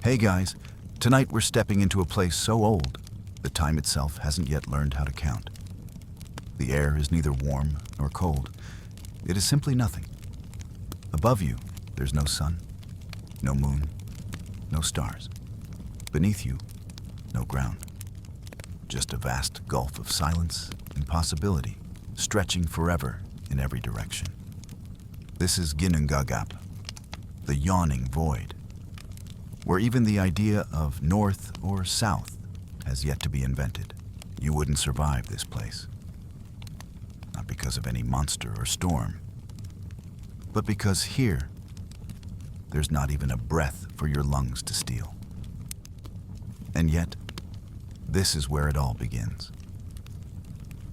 Hey guys, tonight we're stepping into a place so old, that time itself hasn't yet learned how to count. The air is neither warm nor cold. It is simply nothing. Above you, there's no sun, no moon, no stars. Beneath you, no ground. Just a vast gulf of silence and possibility, stretching forever in every direction. This is Ginnungagap, the yawning void, where even the idea of north or south has yet to be invented. You wouldn't survive this place. Not because of any monster or storm, but because here, there's not even a breath for your lungs to steal. And yet, this is where it all begins.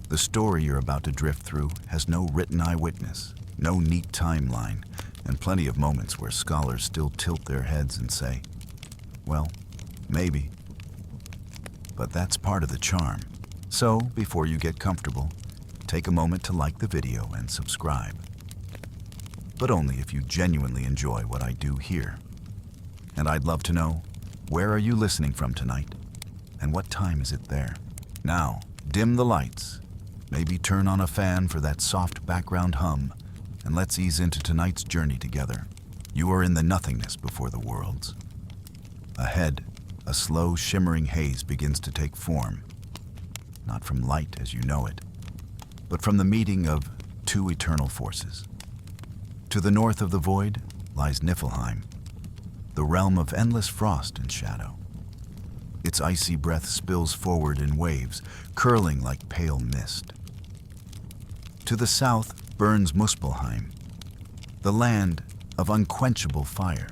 The story you're about to drift through has no written eyewitness, no neat timeline, and plenty of moments where scholars still tilt their heads and say, well, maybe. But that's part of the charm. So, before you get comfortable, take a moment to like the video and subscribe. But only if you genuinely enjoy what I do here. And I'd love to know, where are you listening from tonight? And what time is it there? Now, dim the lights. Maybe turn on a fan for that soft background hum, and let's ease into tonight's journey together. You are in the nothingness before the worlds. Ahead, a slow, shimmering haze begins to take form. Not from light as you know it, but from the meeting of two eternal forces. To the north of the void lies Niflheim, the realm of endless frost and shadow. Its icy breath spills forward in waves, curling like pale mist. To the south burns Muspelheim, the land of unquenchable fire,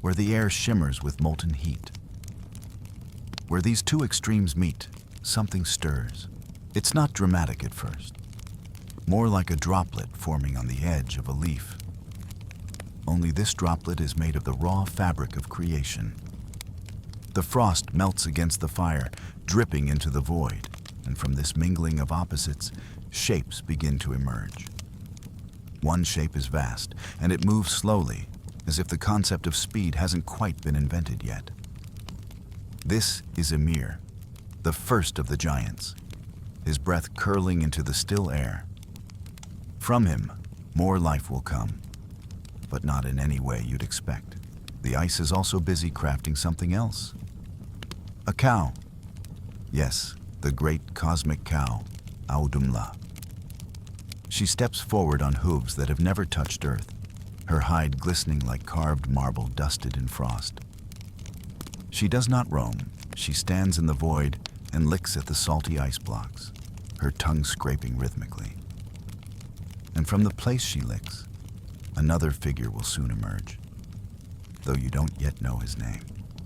where the air shimmers with molten heat. Where these two extremes meet, something stirs. It's not dramatic at first, more like a droplet forming on the edge of a leaf. Only this droplet is made of the raw fabric of creation. The frost melts against the fire, dripping into the void, and from this mingling of opposites, shapes begin to emerge. One shape is vast, and it moves slowly, as if the concept of speed hasn't quite been invented yet. This is Ymir, the first of the giants, his breath curling into the still air. From him, more life will come, but not in any way you'd expect. The ice is also busy crafting something else. A cow. Yes, the great cosmic cow, Audhumla. She steps forward on hooves that have never touched earth, her hide glistening like carved marble dusted in frost. She does not roam. She stands in the void and licks at the salty ice blocks, her tongue scraping rhythmically. And from the place she licks, another figure will soon emerge, though you don't yet know his name.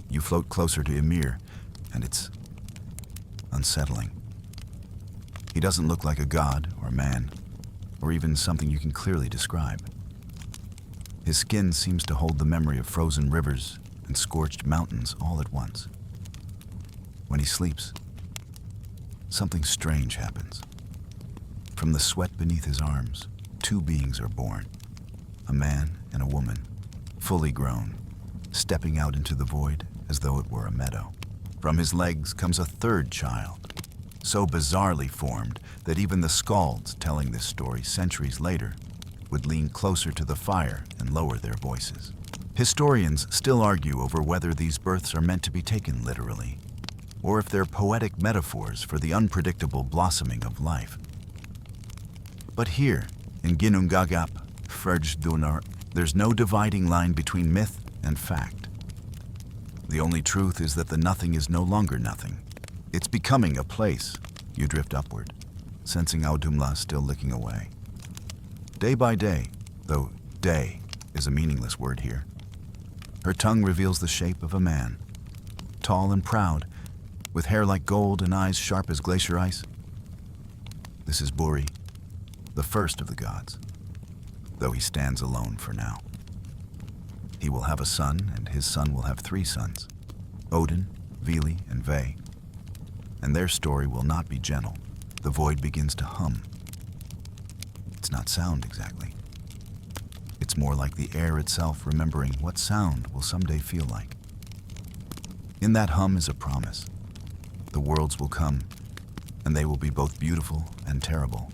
You float closer to Ymir, and it's unsettling. He doesn't look like a god or man, or even something you can clearly describe. His skin seems to hold the memory of frozen rivers and scorched mountains all at once. When he sleeps, something strange happens. From the sweat beneath his arms, two beings are born, a man and a woman, fully grown, stepping out into the void as though it were a meadow. From his legs comes a third child, so bizarrely formed that even the skalds telling this story centuries later would lean closer to the fire and lower their voices. Historians still argue over whether these births are meant to be taken literally, or if they're poetic metaphors for the unpredictable blossoming of life. But here, in Ginnungagap, there's no dividing line between myth and fact. The only truth is that the nothing is no longer nothing. It's becoming a place. You drift upward, sensing Audhumla still licking away. Day by day, though day is a meaningless word here, her tongue reveals the shape of a man, tall and proud, with hair like gold and eyes sharp as glacier ice. This is Buri, the first of the gods, though he stands alone for now. He will have a son, and his son will have 3 sons, Odin, Vili, and Ve. And their story will not be gentle. The void begins to hum. It's not sound exactly. It's It's more like the air itself remembering what sound will someday feel like. In that hum is a promise. The worlds will come, and they will be both beautiful and terrible.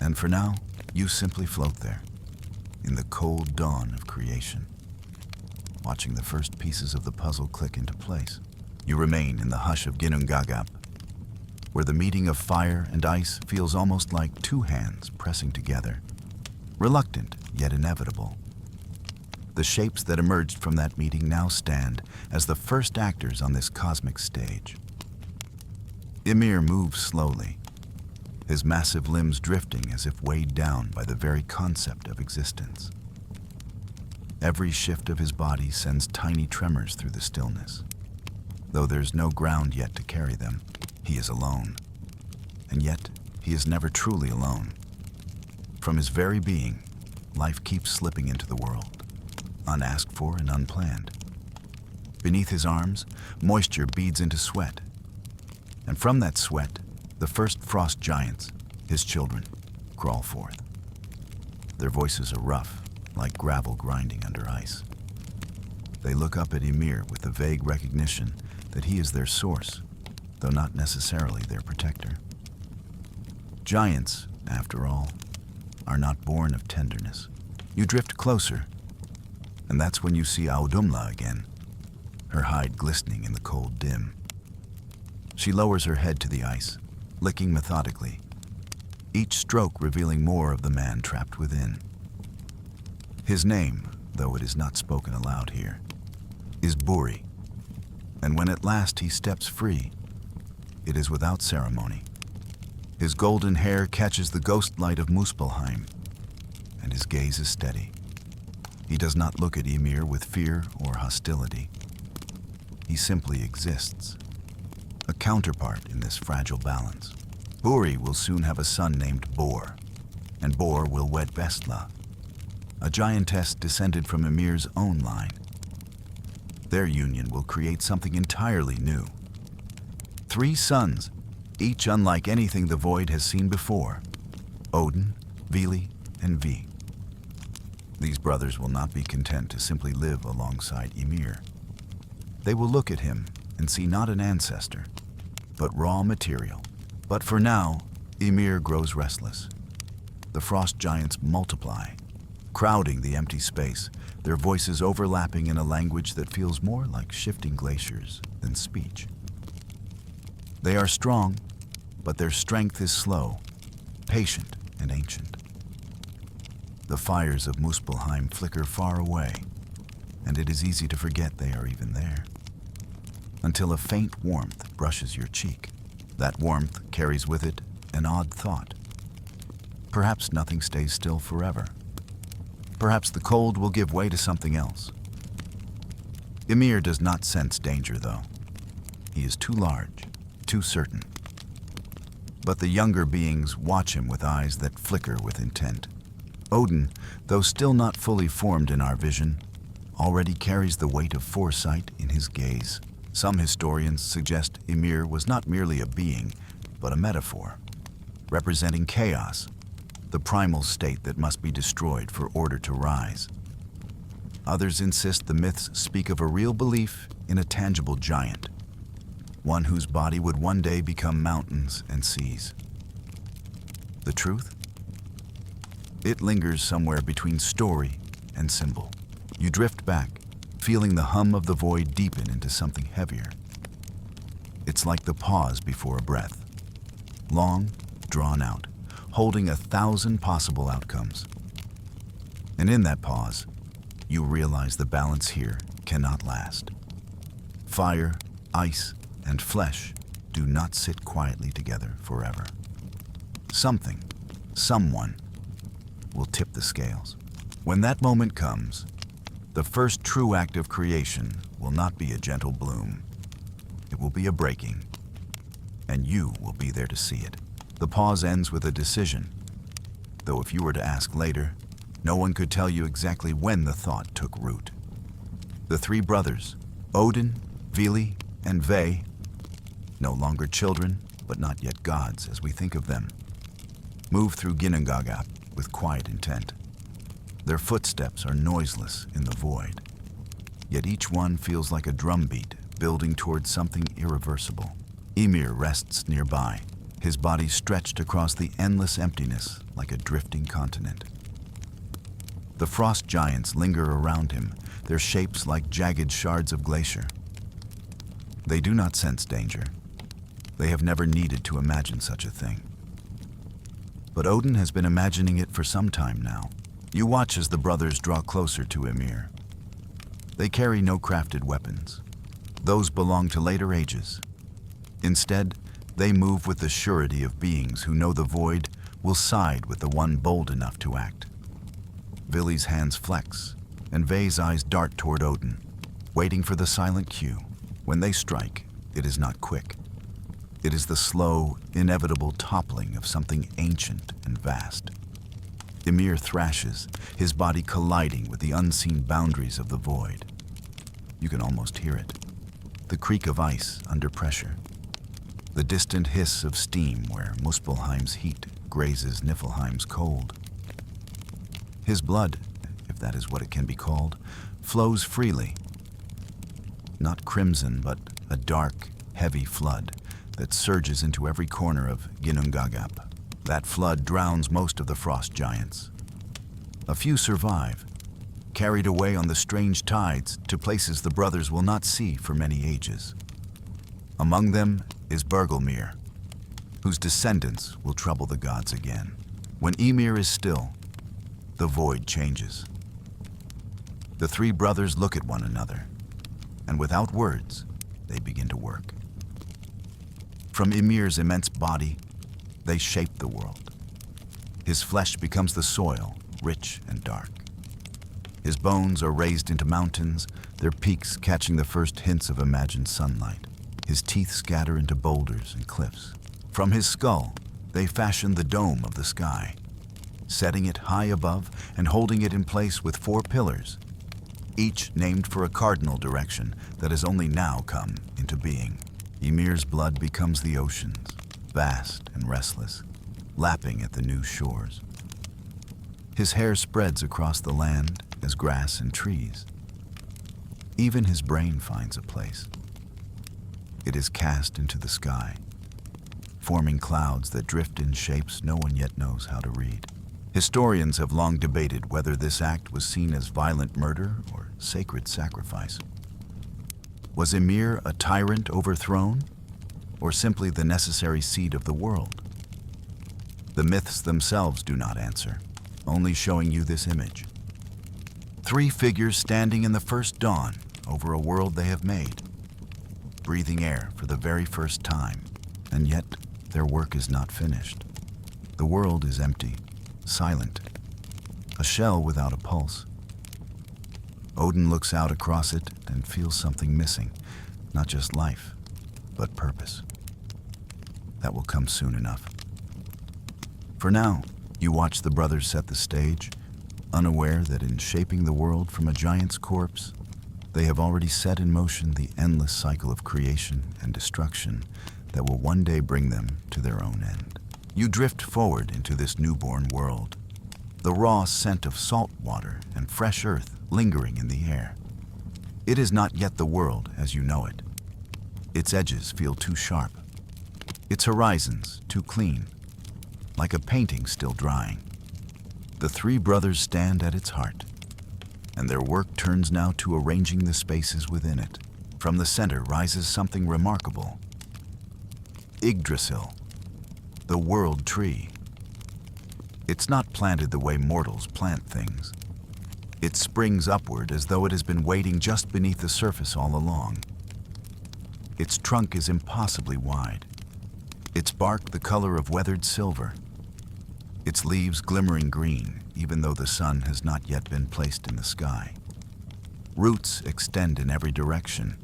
And for now, you simply float there, in the cold dawn of creation, watching the first pieces of the puzzle click into place. You remain in the hush of Ginnungagap, where the meeting of fire and ice feels almost like two hands pressing together, reluctant yet inevitable. The shapes that emerged from that meeting now stand as the first actors on this cosmic stage. Ymir moves slowly, his massive limbs drifting as if weighed down by the very concept of existence. Every shift of his body sends tiny tremors through the stillness. Though there's no ground yet to carry them, he is alone. And yet, he is never truly alone. From his very being, life keeps slipping into the world, unasked for and unplanned. Beneath his arms, moisture beads into sweat. And from that sweat, the first frost giants, his children, crawl forth. Their voices are rough, like gravel grinding under ice. They look up at Ymir with the vague recognition that he is their source, though not necessarily their protector. Giants, after all, are not born of tenderness. You drift closer, and that's when you see Audhumla again, her hide glistening in the cold dim. She lowers her head to the ice, licking methodically, each stroke revealing more of the man trapped within. His name, though it is not spoken aloud here, is Buri, and when at last he steps free, it is without ceremony. His golden hair catches the ghost light of Muspelheim, and his gaze is steady. He does not look at Ymir with fear or hostility. He simply exists, a counterpart in this fragile balance. Buri will soon have a son named Bor, and Bor will wed Bestla, a giantess descended from Ymir's own line. Their union will create something entirely new. 3 sons, each unlike anything the Void has seen before: Odin, Vili, and Vi. These brothers will not be content to simply live alongside Ymir. They will look at him and see not an ancestor, but raw material. But for now, Ymir grows restless. The frost giants multiply, crowding the empty space, their voices overlapping in a language that feels more like shifting glaciers than speech. They are strong, but their strength is slow, patient, and ancient. The fires of Muspelheim flicker far away, and it is easy to forget they are even there, until a faint warmth brushes your cheek. That warmth carries with it an odd thought. Perhaps nothing stays still forever. Perhaps the cold will give way to something else. Ymir does not sense danger, though. He is too large, too certain. But the younger beings watch him with eyes that flicker with intent. Odin, though still not fully formed in our vision, already carries the weight of foresight in his gaze. Some historians suggest Ymir was not merely a being, but a metaphor, representing chaos, the primal state that must be destroyed for order to rise. Others insist the myths speak of a real belief in a tangible giant, one whose body would one day become mountains and seas. The truth? It lingers somewhere between story and symbol. You drift back, feeling the hum of the void deepen into something heavier. It's like the pause before a breath, long, drawn out, holding 1,000 possible outcomes. And in that pause, you realize the balance here cannot last. Fire, ice, and flesh do not sit quietly together forever. Something, someone, will tip the scales. When that moment comes, the first true act of creation will not be a gentle bloom. It will be a breaking, and you will be there to see it. The pause ends with a decision, though if you were to ask later, no one could tell you exactly when the thought took root. The 3 brothers, Odin, Vili, and Ve, no longer children, but not yet gods as we think of them, move through Ginnungagap with quiet intent. Their footsteps are noiseless in the void, yet each one feels like a drumbeat building towards something irreversible. Ymir rests nearby, his body stretched across the endless emptiness like a drifting continent. The frost giants linger around him, their shapes like jagged shards of glacier. They do not sense danger. They have never needed to imagine such a thing. But Odin has been imagining it for some time now. You watch as the brothers draw closer to Ymir. They carry no crafted weapons. Those belong to later ages. Instead, they move with the surety of beings who know the void will side with the one bold enough to act. Vili's hands flex, and Ve's eyes dart toward Odin, waiting for the silent cue. When they strike, it is not quick. It is the slow, inevitable toppling of something ancient and vast. Ymir thrashes, his body colliding with the unseen boundaries of the void. You can almost hear it. The creak of ice under pressure. The distant hiss of steam where Muspelheim's heat grazes Niflheim's cold. His blood, if that is what it can be called, flows freely. Not crimson, but a dark, heavy flood that surges into every corner of Ginnungagap. That flood drowns most of the frost giants. A few survive, carried away on the strange tides to places the brothers will not see for many ages. Among them is Bergelmir, whose descendants will trouble the gods again. When Ymir is still, the void changes. The three brothers look at one another, and without words, they begin to work. From Ymir's immense body, they shape the world. His flesh becomes the soil, rich and dark. His bones are raised into mountains, their peaks catching the first hints of imagined sunlight. His teeth scatter into boulders and cliffs. From his skull, they fashion the dome of the sky, setting it high above and holding it in place with 4 pillars, each named for a cardinal direction that has only now come into being. Ymir's blood becomes the oceans, vast and restless, lapping at the new shores. His hair spreads across the land as grass and trees. Even his brain finds a place. It is cast into the sky, forming clouds that drift in shapes no one yet knows how to read. Historians have long debated whether this act was seen as violent murder or sacred sacrifice. Was Ymir a tyrant overthrown, or simply the necessary seed of the world? The myths themselves do not answer, only showing you this image. 3 figures standing in the first dawn over a world they have made, breathing air for the very first time, and yet their work is not finished. The world is empty, silent, a shell without a pulse. Odin looks out across it and feels something missing, not just life, but purpose. That will come soon enough. For now, you watch the brothers set the stage, unaware that in shaping the world from a giant's corpse, they have already set in motion the endless cycle of creation and destruction that will one day bring them to their own end. You drift forward into this newborn world, the raw scent of salt water and fresh earth lingering in the air. It is not yet the world as you know it. Its edges feel too sharp, its horizons too clean, like a painting still drying. The 3 brothers stand at its heart, and their work turns now to arranging the spaces within it. From the center rises something remarkable. Yggdrasil, the world tree. It's not planted the way mortals plant things. It springs upward as though it has been waiting just beneath the surface all along. Its trunk is impossibly wide, its bark the color of weathered silver, its leaves glimmering green, even though the sun has not yet been placed in the sky. Roots extend in every direction,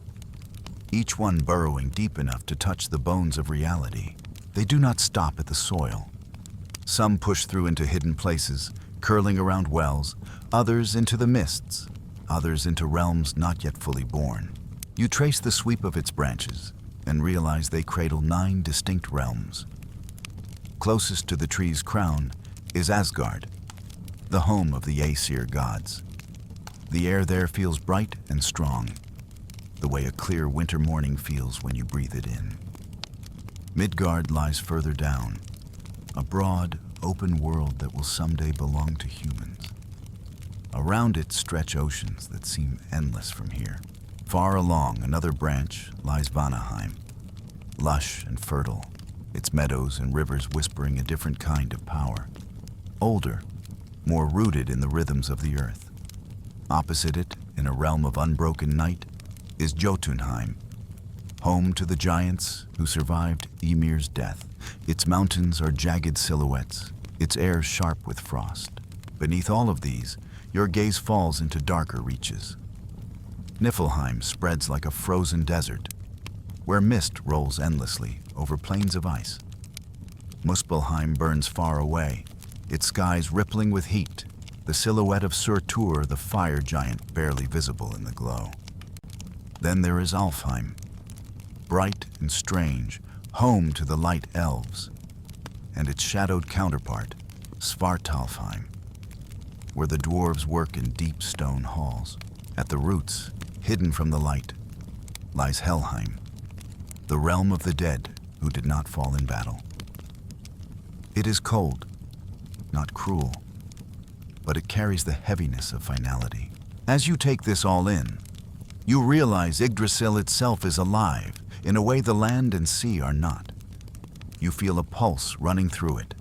each one burrowing deep enough to touch the bones of reality. They do not stop at the soil. Some push through into hidden places, curling around wells, others into the mists, others into realms not yet fully born. You trace the sweep of its branches and realize they cradle 9 distinct realms. Closest to the tree's crown is Asgard, the home of the Aesir gods. The air there feels bright and strong, the way a clear winter morning feels when you breathe it in. Midgard lies further down, a broad, open world that will someday belong to humans. Around it stretch oceans that seem endless from here. Far along another branch lies Vanaheim, lush and fertile, its meadows and rivers whispering a different kind of power. Older, more rooted in the rhythms of the earth. Opposite it, in a realm of unbroken night, is Jotunheim, home to the giants who survived Ymir's death. Its mountains are jagged silhouettes, its air sharp with frost. Beneath all of these, your gaze falls into darker reaches. Niflheim spreads like a frozen desert, where mist rolls endlessly over plains of ice. Muspelheim burns far away, its skies rippling with heat, the silhouette of Surtur, the fire giant, barely visible in the glow. Then there is Alfheim, bright and strange, home to the light elves, and its shadowed counterpart, Svartalfheim, where the dwarves work in deep stone halls. At the roots, hidden from the light, lies Helheim, the realm of the dead who did not fall in battle. It is cold, not cruel, but it carries the heaviness of finality. As you take this all in, you realize Yggdrasil itself is alive in a way the land and sea are not. You feel a pulse running through it,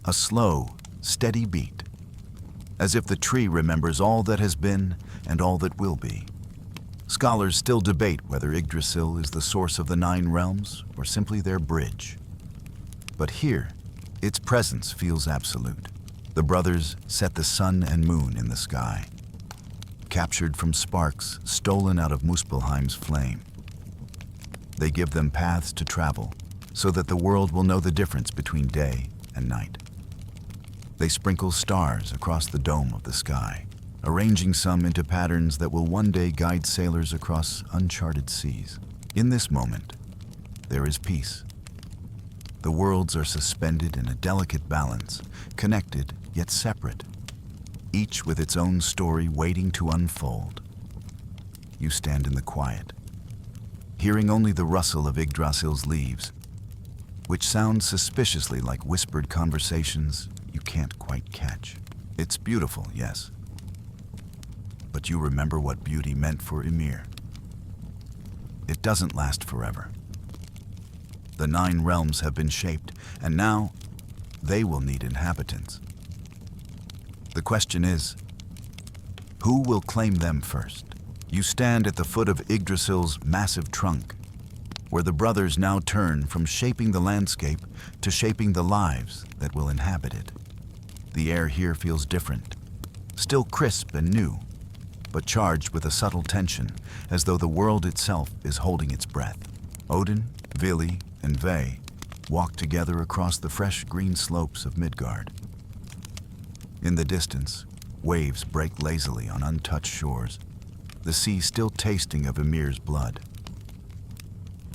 a slow, steady beat, as if the tree remembers all that has been and all that will be. Scholars still debate whether Yggdrasil is the source of the 9 realms or simply their bridge. But here, its presence feels absolute. The brothers set the sun and moon in the sky, captured from sparks stolen out of Muspelheim's flame. They give them paths to travel so that the world will know the difference between day and night. They sprinkle stars across the dome of the sky, arranging some into patterns that will one day guide sailors across uncharted seas. In this moment, there is peace. The worlds are suspended in a delicate balance, connected yet separate, each with its own story waiting to unfold. You stand in the quiet, hearing only the rustle of Yggdrasil's leaves, which sounds suspiciously like whispered conversations you can't quite catch. It's beautiful, yes, but you remember what beauty meant for Ymir. It doesn't last forever. The 9 realms have been shaped, and now they will need inhabitants. The question is, who will claim them first? You stand at the foot of Yggdrasil's massive trunk, where the brothers now turn from shaping the landscape to shaping the lives that will inhabit it. The air here feels different, still crisp and new, but charged with a subtle tension, as though the world itself is holding its breath. Odin, Vili, and Ve walk together across the fresh green slopes of Midgard. In the distance, waves break lazily on untouched shores, the sea still tasting of Ymir's blood.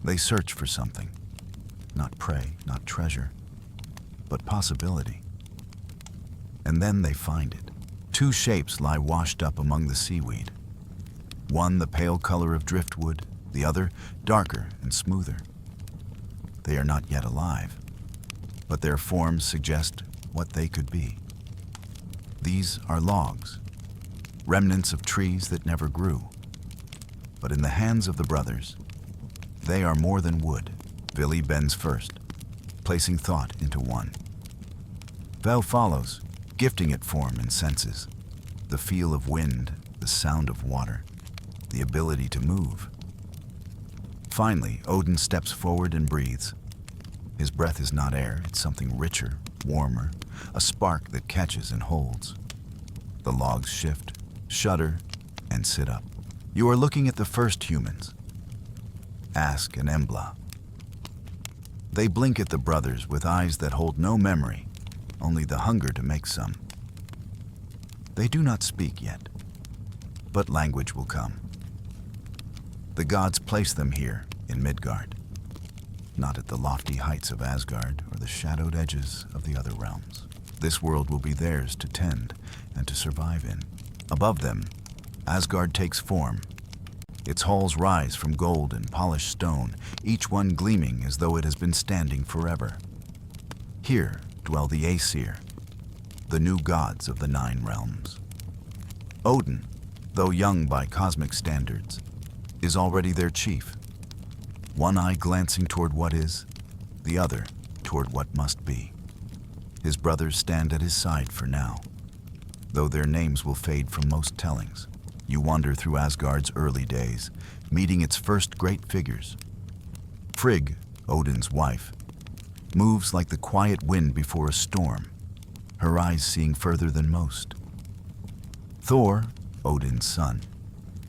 They search for something, not prey, not treasure, but possibility. And then they find it. 2 shapes lie washed up among the seaweed. One the pale color of driftwood, the other darker and smoother. They are not yet alive, but their forms suggest what they could be. These are logs, remnants of trees that never grew. But in the hands of the brothers, they are more than wood. Vili bends first, placing thought into one. Vel follows, gifting it form and senses, the feel of wind, the sound of water, the ability to move. Finally, Odin steps forward and breathes. His breath is not air, it's something richer, warmer, a spark that catches and holds. The logs shift, shudder, and sit up. You are looking at the first humans, Ask and Embla. They blink at the brothers with eyes that hold no memory, only the hunger to make some. They do not speak yet, but language will come. The gods place them here in Midgard, not at the lofty heights of Asgard or the shadowed edges of the other realms. This world will be theirs to tend and to survive in. Above them, Asgard takes form. Its halls rise from gold and polished stone, each one gleaming as though it has been standing forever. Here dwell the Aesir, the new gods of the 9 realms. Odin, though young by cosmic standards, is already their chief. One eye glancing toward what is, the other toward what must be. His brothers stand at his side for now, though their names will fade from most tellings. You wander through Asgard's early days, meeting its first great figures. Frigg, Odin's wife, moves like the quiet wind before a storm, her eyes seeing further than most. Thor, Odin's son,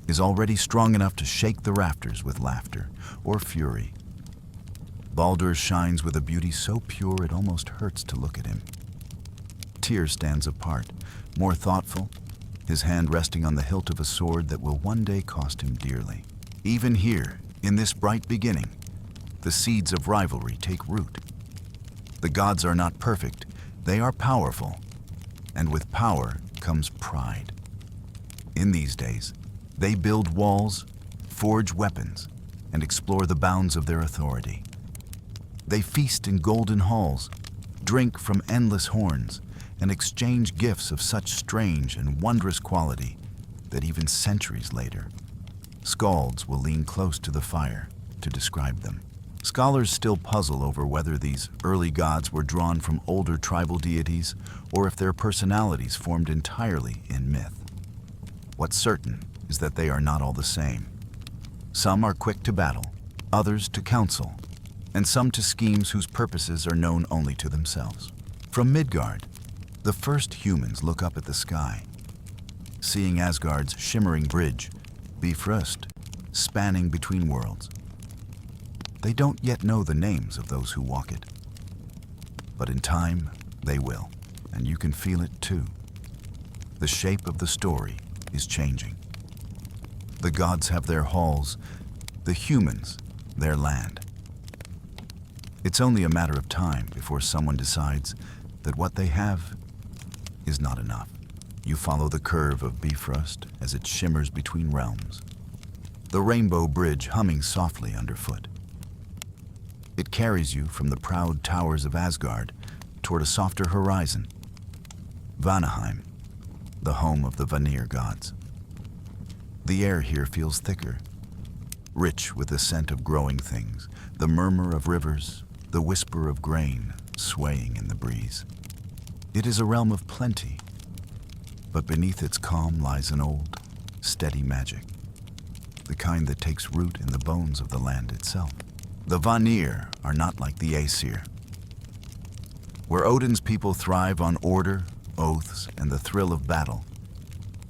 is already strong enough to shake the rafters with laughter or fury. Baldur shines with a beauty so pure it almost hurts to look at him. Tyr stands apart, more thoughtful, his hand resting on the hilt of a sword that will one day cost him dearly. Even here, in this bright beginning, the seeds of rivalry take root. The gods are not perfect, they are powerful, and with power comes pride. In these days, they build walls, forge weapons, and explore the bounds of their authority. They feast in golden halls, drink from endless horns, and exchange gifts of such strange and wondrous quality that even centuries later, skalds will lean close to the fire to describe them. Scholars still puzzle over whether these early gods were drawn from older tribal deities or if their personalities formed entirely in myth. What's certain is that they are not all the same. Some are quick to battle, others to counsel, and some to schemes whose purposes are known only to themselves. From Midgard, the first humans look up at the sky, seeing Asgard's shimmering bridge, Bifrost, spanning between worlds. They don't yet know the names of those who walk it. But in time, they will, and you can feel it too. The shape of the story is changing. The gods have their halls, the humans their land. It's only a matter of time before someone decides that what they have is not enough. You follow the curve of Bifrost as it shimmers between realms, the rainbow bridge humming softly underfoot. It carries you from the proud towers of Asgard toward a softer horizon, Vanaheim, the home of the Vanir gods. The air here feels thicker, rich with the scent of growing things, the murmur of rivers, the whisper of grain swaying in the breeze. It is a realm of plenty, but beneath its calm lies an old, steady magic, the kind that takes root in the bones of the land itself. The Vanir are not like the Aesir. Where Odin's people thrive on order, oaths, and the thrill of battle,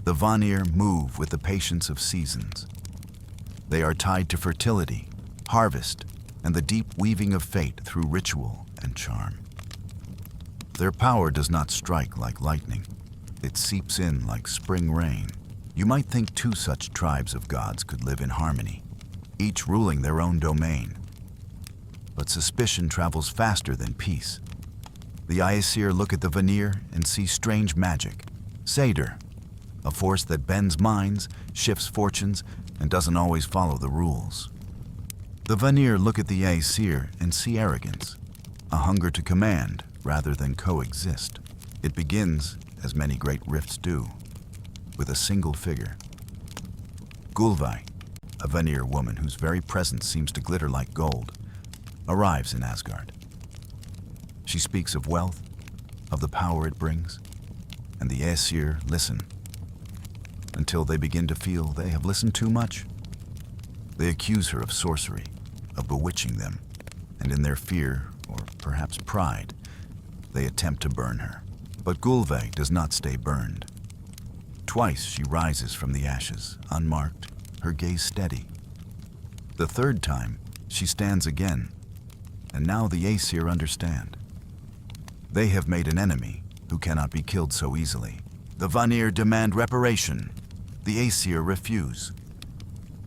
the Vanir move with the patience of seasons. They are tied to fertility, harvest, and the deep weaving of fate through ritual and charm. Their power does not strike like lightning. It seeps in like spring rain. You might think 2 such tribes of gods could live in harmony, each ruling their own domain. But suspicion travels faster than peace. The Aesir look at the Vanir and see strange magic. Satyr, a force that bends minds, shifts fortunes, and doesn't always follow the rules. The Vanir look at the Aesir and see arrogance, a hunger to command rather than coexist. It begins, as many great rifts do, with a single figure. Gulvai, a Vanir woman whose very presence seems to glitter like gold, arrives in Asgard. She speaks of wealth, of the power it brings, and the Aesir listen, until they begin to feel they have listened too much. They accuse her of sorcery, of bewitching them, and in their fear, or perhaps pride, they attempt to burn her. But Gulvai does not stay burned. Twice she rises from the ashes, unmarked, her gaze steady. The third time, she stands again, and now the Aesir understand. They have made an enemy who cannot be killed so easily. The Vanir demand reparation. The Aesir refuse.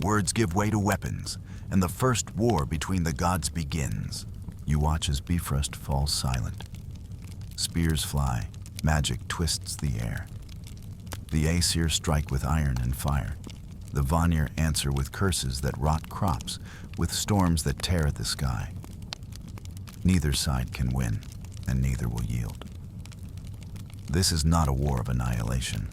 Words give way to weapons, and the first war between the gods begins. You watch as Bifrost falls silent. Spears fly, Magic twists the air. The Aesir strike with iron and fire. The Vanir answer with curses that rot crops, with storms that tear at the sky. Neither side can win, and neither will yield. This is not a war of annihilation.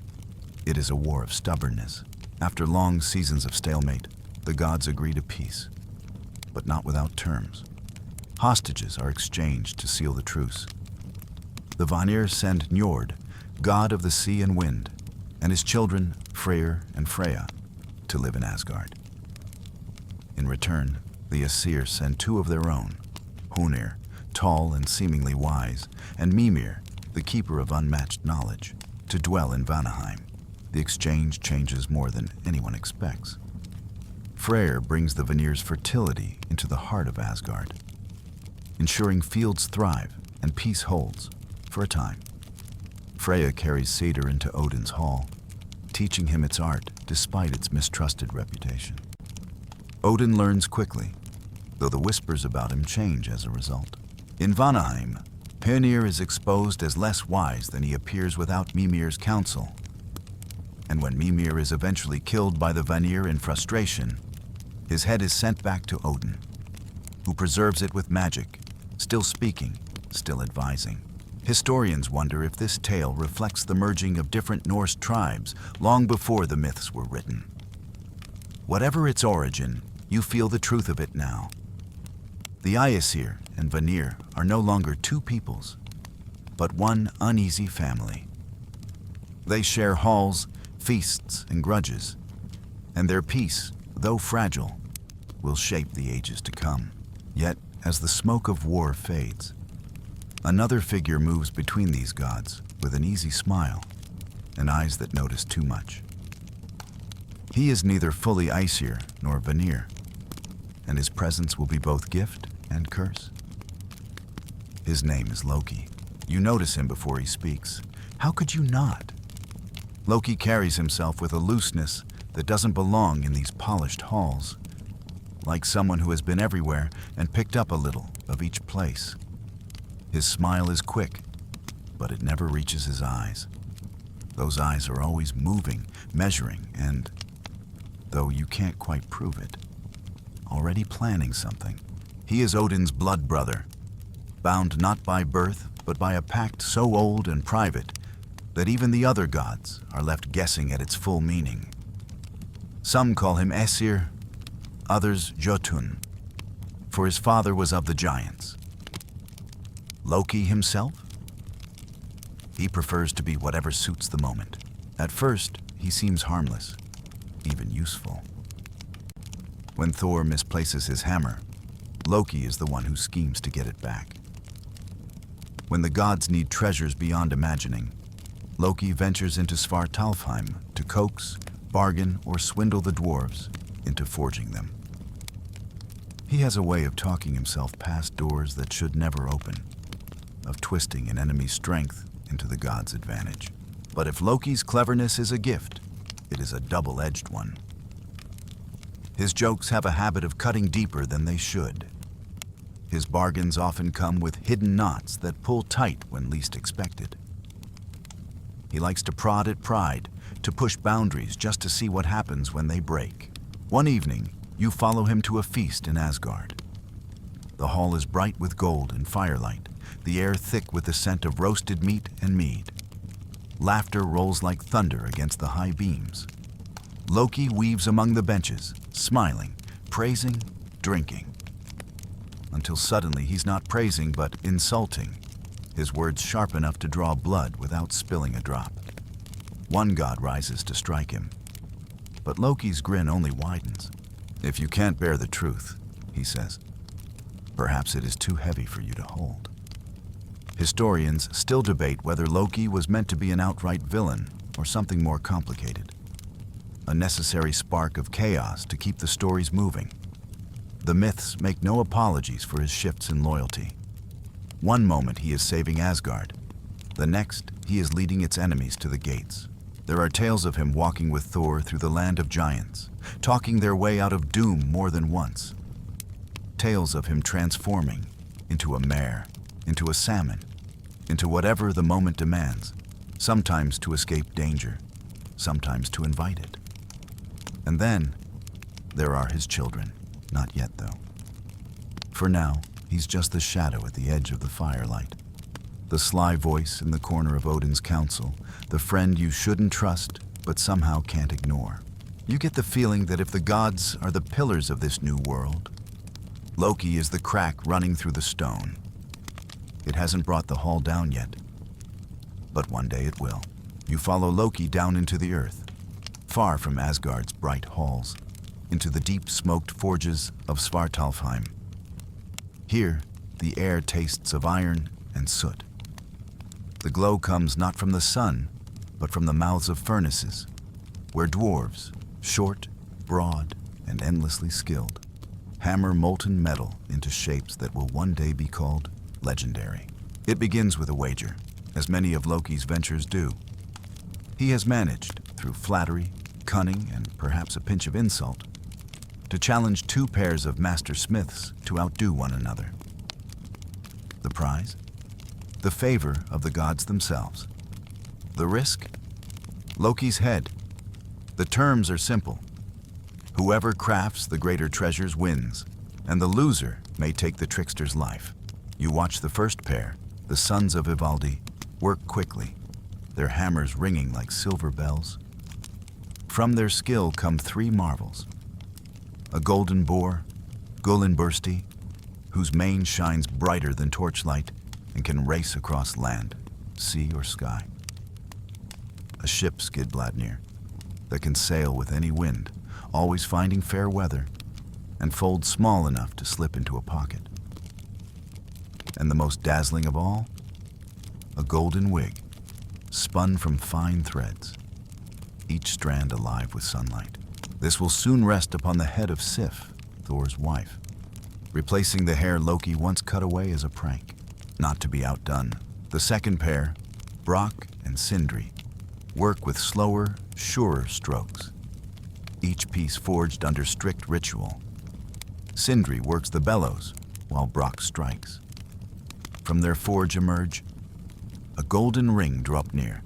It is a war of stubbornness. After long seasons of stalemate, the gods agree to peace, but not without terms. Hostages are exchanged to seal the truce. The Vanir send Njord, god of the sea and wind, and his children, Freyr and Freya, to live in Asgard. In return, the Aesir send two of their own, Honir, tall and seemingly wise, and Mimir, the keeper of unmatched knowledge, to dwell in Vanaheim. The exchange changes more than anyone expects. Freyr brings the Vanir's fertility into the heart of Asgard, ensuring fields thrive and peace holds, for a time. Freya carries cedar into Odin's hall, teaching him its art despite its mistrusted reputation. Odin learns quickly, though the whispers about him change as a result. In Vanaheim, Hönir is exposed as less wise than he appears without Mimir's counsel. And when Mimir is eventually killed by the Vanir in frustration, his head is sent back to Odin, who preserves it with magic, still speaking, still advising. Historians wonder if this tale reflects the merging of different Norse tribes long before the myths were written. Whatever its origin, you feel the truth of it now. The Aesir and Vanir are no longer two peoples, but one uneasy family. They share halls, feasts, and grudges, and their peace, though fragile, will shape the ages to come. Yet, as the smoke of war fades, another figure moves between these gods with an easy smile and eyes that notice too much. He is neither fully Aesir nor Vanir, and his presence will be both gift and curse. His name is Loki. You notice him before he speaks. How could you not? Loki carries himself with a looseness that doesn't belong in these polished halls, like someone who has been everywhere and picked up a little of each place. His smile is quick, but it never reaches his eyes. Those eyes are always moving, measuring, and, though you can't quite prove it, already planning something. He is Odin's blood brother, bound not by birth, but by a pact so old and private that even the other gods are left guessing at its full meaning. Some call him Aesir, others Jotun, for his father was of the giants. Loki himself? He prefers to be whatever suits the moment. At first, he seems harmless, even useful. When Thor misplaces his hammer, Loki is the one who schemes to get it back. When the gods need treasures beyond imagining, Loki ventures into Svartalfheim to coax, bargain, or swindle the dwarves into forging them. He has a way of talking himself past doors that should never open, of twisting an enemy's strength into the god's advantage. But if Loki's cleverness is a gift, it is a double-edged one. His jokes have a habit of cutting deeper than they should. His bargains often come with hidden knots that pull tight when least expected. He likes to prod at pride, to push boundaries just to see what happens when they break. One evening, you follow him to a feast in Asgard. The hall is bright with gold and firelight, the air thick with the scent of roasted meat and mead. Laughter rolls like thunder against the high beams. Loki weaves among the benches, smiling, praising, drinking. Until suddenly he's not praising but insulting, his words sharp enough to draw blood without spilling a drop. One god rises to strike him, but Loki's grin only widens. "If you can't bear the truth," he says, "perhaps it is too heavy for you to hold." Historians still debate whether Loki was meant to be an outright villain or something more complicated. A necessary spark of chaos to keep the stories moving. The myths make no apologies for his shifts in loyalty. One moment he is saving Asgard. The next, he is leading its enemies to the gates. There are tales of him walking with Thor through the land of giants, talking their way out of doom more than once. Tales of him transforming into a mare, into a salmon, into whatever the moment demands, sometimes to escape danger, sometimes to invite it. And then, there are his children. Not yet, though. For now, he's just the shadow at the edge of the firelight. The sly voice in the corner of Odin's council, the friend you shouldn't trust, but somehow can't ignore. You get the feeling that if the gods are the pillars of this new world, Loki is the crack running through the stone. It hasn't brought the hall down yet, but one day it will. You follow Loki down into the earth, far from Asgard's bright halls, into the deep smoked forges of Svartalfheim. Here, the air tastes of iron and soot. The glow comes not from the sun, but from the mouths of furnaces, where dwarves, short, broad, and endlessly skilled, hammer molten metal into shapes that will one day be called legendary. It begins with a wager, as many of Loki's ventures do. He has managed, through flattery, cunning, and perhaps a pinch of insult, to challenge two pairs of master smiths to outdo one another. The prize? The favor of the gods themselves. The risk? Loki's head. The terms are simple. Whoever crafts the greater treasures wins, and the loser may take the trickster's life. You watch the first pair, the sons of Ivaldi, work quickly, their hammers ringing like silver bells. From their skill come three marvels. A golden boar, Gullinbursti, whose mane shines brighter than torchlight and can race across land, sea or sky. A ship, Skidbladnir, that can sail with any wind, always finding fair weather, and fold small enough to slip into a pocket. And the most dazzling of all, a golden wig, spun from fine threads, each strand alive with sunlight. This will soon rest upon the head of Sif, Thor's wife, replacing the hair Loki once cut away as a prank. Not to be outdone, the second pair, Brock and Sindri, work with slower, surer strokes, each piece forged under strict ritual. Sindri works the bellows, while Brock strikes. From their forge emerge a golden ring Draupnir,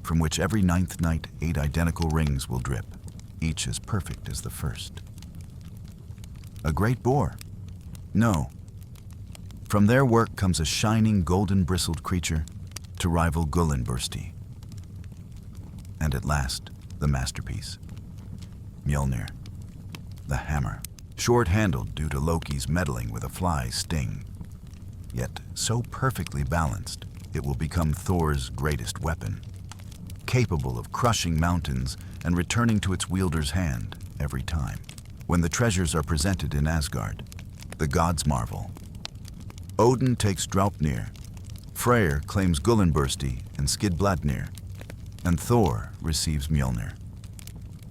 from which every ninth night 8 identical rings will drip, each as perfect as the first. A great boar? No. From their work comes a shining golden-bristled creature to rival Gullinbursti. And at last, the masterpiece, Mjolnir, the hammer, short-handled due to Loki's meddling with a fly's sting, yet so perfectly balanced it will become Thor's greatest weapon, capable of crushing mountains and returning to its wielder's hand every time. When the treasures are presented in Asgard, the gods marvel. Odin takes Draupnir, Freyr claims Gullinbursti and Skidbladnir, and Thor receives Mjolnir.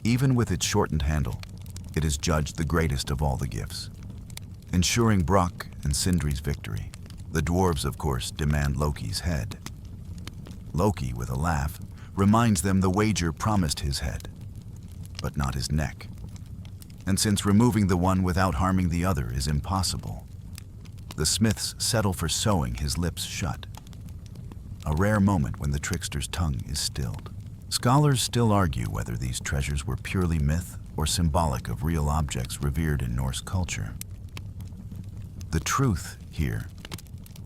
Even with its shortened handle, it is judged the greatest of all the gifts, ensuring Brock and Sindri's victory. The dwarves, of course, demand Loki's head. Loki, with a laugh, reminds them the wager promised his head, but not his neck. And since removing the one without harming the other is impossible, the smiths settle for sewing his lips shut, a rare moment when the trickster's tongue is stilled. Scholars still argue whether these treasures were purely myth or symbolic of real objects revered in Norse culture. The truth here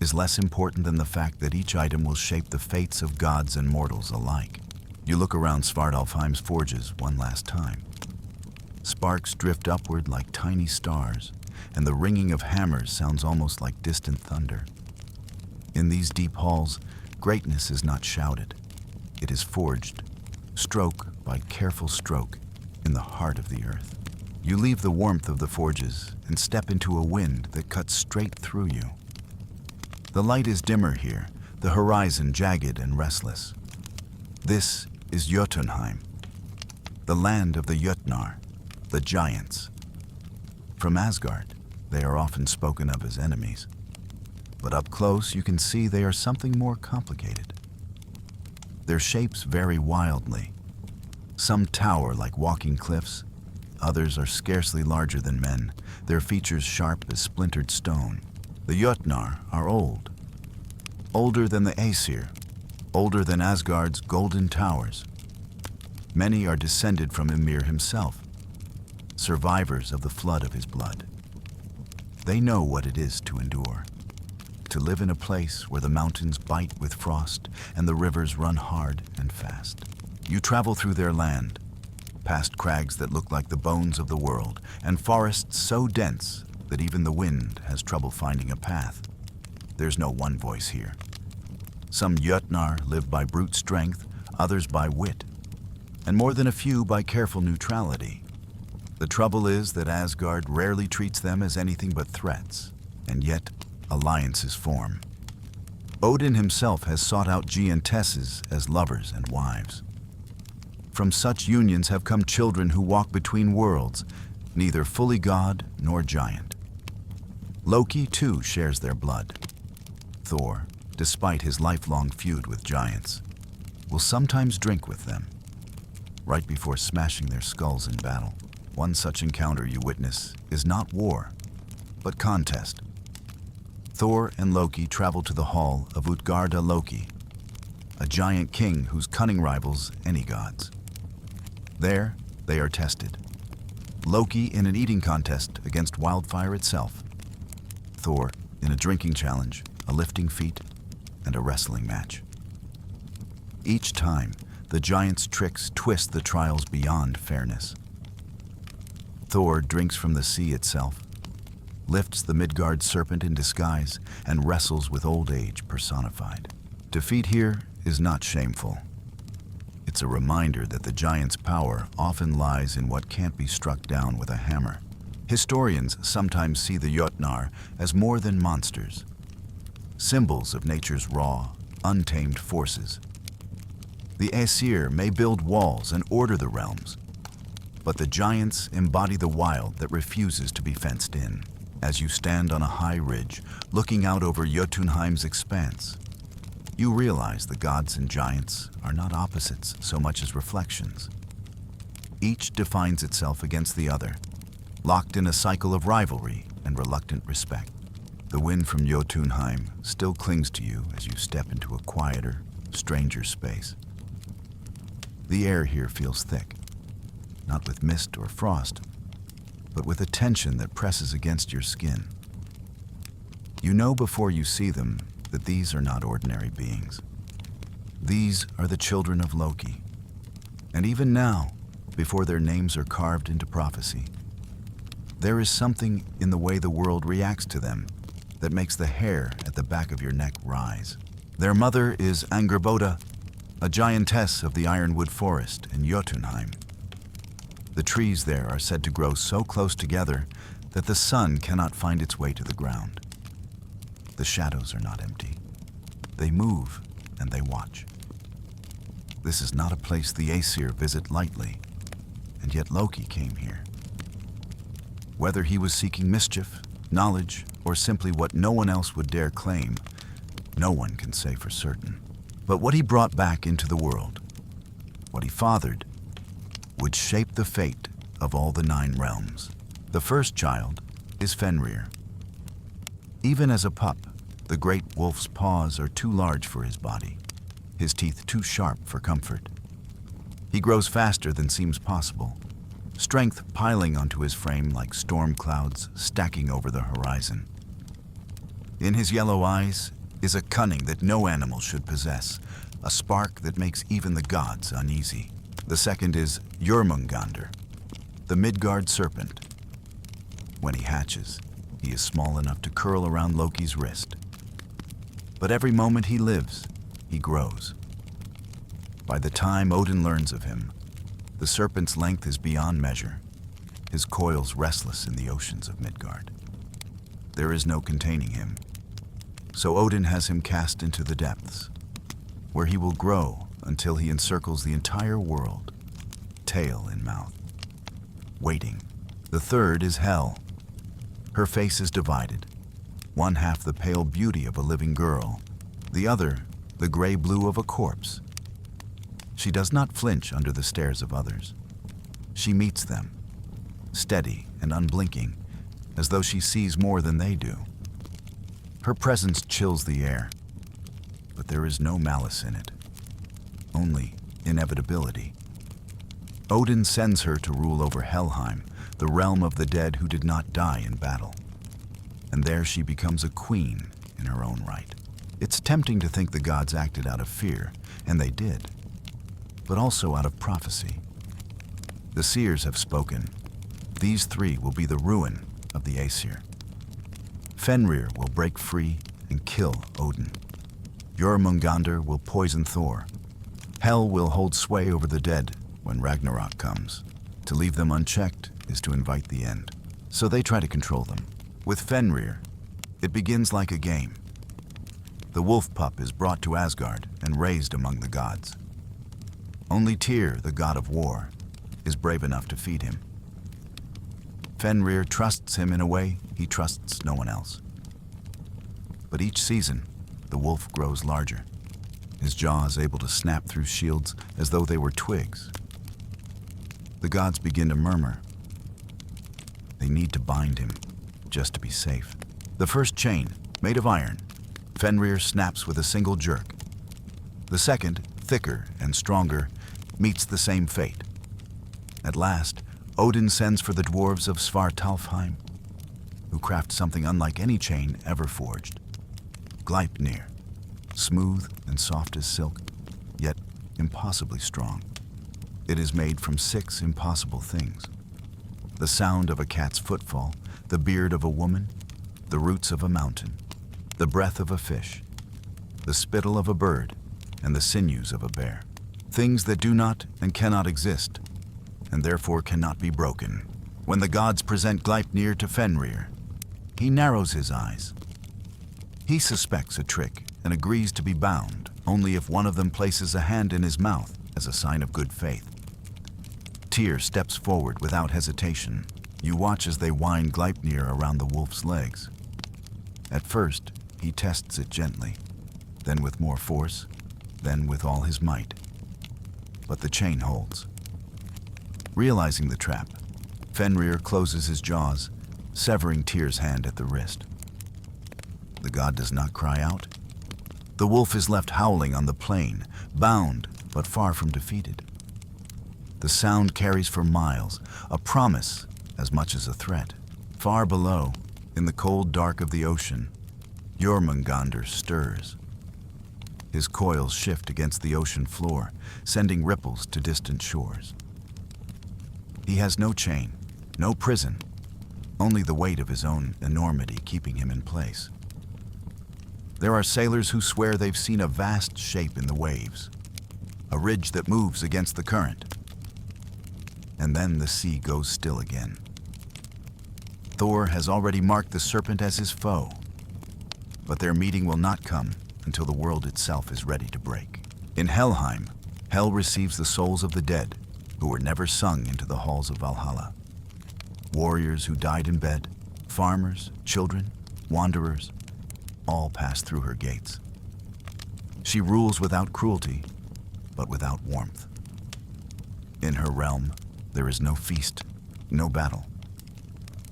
is less important than the fact that each item will shape the fates of gods and mortals alike. You look around Svartalfheim's forges one last time. Sparks drift upward like tiny stars, and the ringing of hammers sounds almost like distant thunder. In these deep halls, greatness is not shouted. It is forged, stroke by careful stroke, in the heart of the earth. You leave the warmth of the forges and step into a wind that cuts straight through you. The light is dimmer here, the horizon jagged and restless. This is Jotunheim, the land of the Jötnar, the giants. From Asgard, they are often spoken of as enemies, but up close you can see they are something more complicated. Their shapes vary wildly. Some tower like walking cliffs, others are scarcely larger than men, their features sharp as splintered stone. The Jötnar are old, older than the Aesir, older than Asgard's golden towers. Many are descended from Ymir himself, survivors of the flood of his blood. They know what it is to endure, to live in a place where the mountains bite with frost and the rivers run hard and fast. You travel through their land, past crags that look like the bones of the world, and forests so dense that even the wind has trouble finding a path. There's no one voice here. Some Jötnar live by brute strength, others by wit, and more than a few by careful neutrality. The trouble is that Asgard rarely treats them as anything but threats, and yet alliances form. Odin himself has sought out giantesses as lovers and wives. From such unions have come children who walk between worlds, neither fully god nor giant. Loki, too, shares their blood. Thor, despite his lifelong feud with giants, will sometimes drink with them, right before smashing their skulls in battle. One such encounter you witness is not war, but contest. Thor and Loki travel to the hall of Utgarda Loki, a giant king whose cunning rivals any gods. There, they are tested. Loki in an eating contest against wildfire itself. Thor in a drinking challenge, a lifting feat, and a wrestling match. Each time, the giant's tricks twist the trials beyond fairness. Thor drinks from the sea itself, lifts the Midgard serpent in disguise, and wrestles with old age personified. Defeat here is not shameful. It's a reminder that the giant's power often lies in what can't be struck down with a hammer. Historians sometimes see the Jötnar as more than monsters, symbols of nature's raw, untamed forces. The Aesir may build walls and order the realms, but the giants embody the wild that refuses to be fenced in. As you stand on a high ridge, looking out over Jotunheim's expanse, you realize the gods and giants are not opposites so much as reflections. Each defines itself against the other, locked in a cycle of rivalry and reluctant respect. The wind from Jotunheim still clings to you as you step into a quieter, stranger space. The air here feels thick, not with mist or frost, but with a tension that presses against your skin. You know before you see them that these are not ordinary beings. These are the children of Loki. And even now, before their names are carved into prophecy, there is something in the way the world reacts to them that makes the hair at the back of your neck rise. Their mother is Angerboda, a giantess of the ironwood forest in Jotunheim. The trees there are said to grow so close together that the sun cannot find its way to the ground. The shadows are not empty. They move and they watch. This is not a place the Aesir visit lightly, and yet Loki came here. Whether he was seeking mischief, knowledge, or simply what no one else would dare claim, no one can say for certain. But what he brought back into the world, what he fathered, would shape the fate of all the 9 realms. The first child is Fenrir. Even as a pup, the great wolf's paws are too large for his body, his teeth too sharp for comfort. He grows faster than seems possible, strength piling onto his frame like storm clouds stacking over the horizon. In his yellow eyes is a cunning that no animal should possess, a spark that makes even the gods uneasy. The second is Jörmungandr, the Midgard serpent. When he hatches, he is small enough to curl around Loki's wrist. But every moment he lives, he grows. By the time Odin learns of him, the serpent's length is beyond measure, his coils restless in the oceans of Midgard. There is no containing him, so Odin has him cast into the depths, where he will grow until he encircles the entire world, tail in mouth, waiting. The third is Hel. Her face is divided, one half the pale beauty of a living girl, the other the gray-blue of a corpse. She does not flinch under the stares of others. She meets them, steady and unblinking, as though she sees more than they do. Her presence chills the air, but there is no malice in it, only inevitability. Odin sends her to rule over Helheim, the realm of the dead who did not die in battle. And there she becomes a queen in her own right. It's tempting to think the gods acted out of fear, and they did, but also out of prophecy. The seers have spoken. These three will be the ruin of the Aesir. Fenrir will break free and kill Odin. Jörmungandr will poison Thor. Hel will hold sway over the dead when Ragnarok comes. To leave them unchecked is to invite the end. So they try to control them. With Fenrir, it begins like a game. The wolf pup is brought to Asgard and raised among the gods. Only Tyr, the god of war, is brave enough to feed him. Fenrir trusts him in a way he trusts no one else. But each season, the wolf grows larger, his jaws able to snap through shields as though they were twigs. The gods begin to murmur. They need to bind him, just to be safe. The first chain, made of iron, Fenrir snaps with a single jerk. The second, thicker and stronger, meets the same fate. At last, Odin sends for the dwarves of Svartalfheim, who craft something unlike any chain ever forged. Gleipnir, smooth and soft as silk, yet impossibly strong. It is made from 6 impossible things: the sound of a cat's footfall, the beard of a woman, the roots of a mountain, the breath of a fish, the spittle of a bird, and the sinews of a bear. Things that do not and cannot exist, and therefore cannot be broken. When the gods present Gleipnir to Fenrir, he narrows his eyes. He suspects a trick and agrees to be bound only if one of them places a hand in his mouth as a sign of good faith. Tyr steps forward without hesitation. You watch as they wind Gleipnir around the wolf's legs. At first, he tests it gently, then with more force, then with all his might. But the chain holds. Realizing the trap, Fenrir closes his jaws, severing Tyr's hand at the wrist. The god does not cry out. The wolf is left howling on the plain, bound but far from defeated. The sound carries for miles, a promise as much as a threat. Far below, in the cold dark of the ocean, Jörmungandr stirs. His coils shift against the ocean floor, sending ripples to distant shores. He has no chain, no prison, only the weight of his own enormity keeping him in place. There are sailors who swear they've seen a vast shape in the waves, a ridge that moves against the current. And then the sea goes still again. Thor has already marked the serpent as his foe, but their meeting will not come until the world itself is ready to break. In Helheim, Hel receives the souls of the dead who were never sung into the halls of Valhalla. Warriors who died in bed, farmers, children, wanderers, all pass through her gates. She rules without cruelty, but without warmth. In her realm, there is no feast, no battle,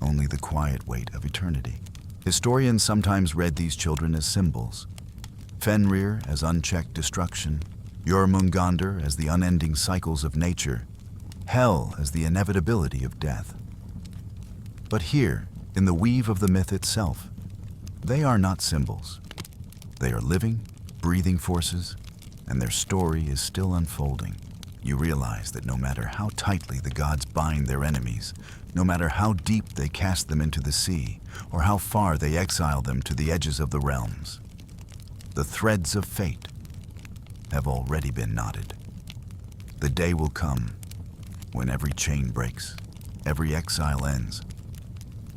only the quiet weight of eternity. Historians sometimes read these children as symbols. Fenrir as unchecked destruction, Jörmungandr as the unending cycles of nature, Hel as the inevitability of death. But here, in the weave of the myth itself, they are not symbols. They are living, breathing forces, and their story is still unfolding. You realize that no matter how tightly the gods bind their enemies, no matter how deep they cast them into the sea, or how far they exile them to the edges of the realms, the threads of fate have already been knotted. The day will come when every chain breaks, every exile ends,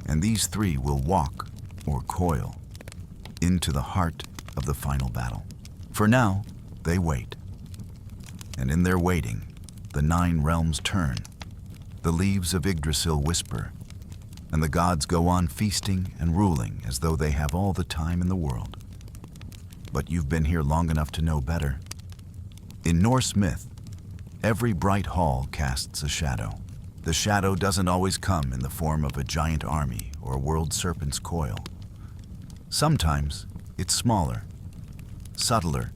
and these three will walk, or coil, into the heart of the final battle. For now, they wait. And in their waiting, the 9 realms turn. The leaves of Yggdrasil whisper, and the gods go on feasting and ruling as though they have all the time in the world. But you've been here long enough to know better. In Norse myth, every bright hall casts a shadow. The shadow doesn't always come in the form of a giant army or a world serpent's coil. Sometimes it's smaller, subtler,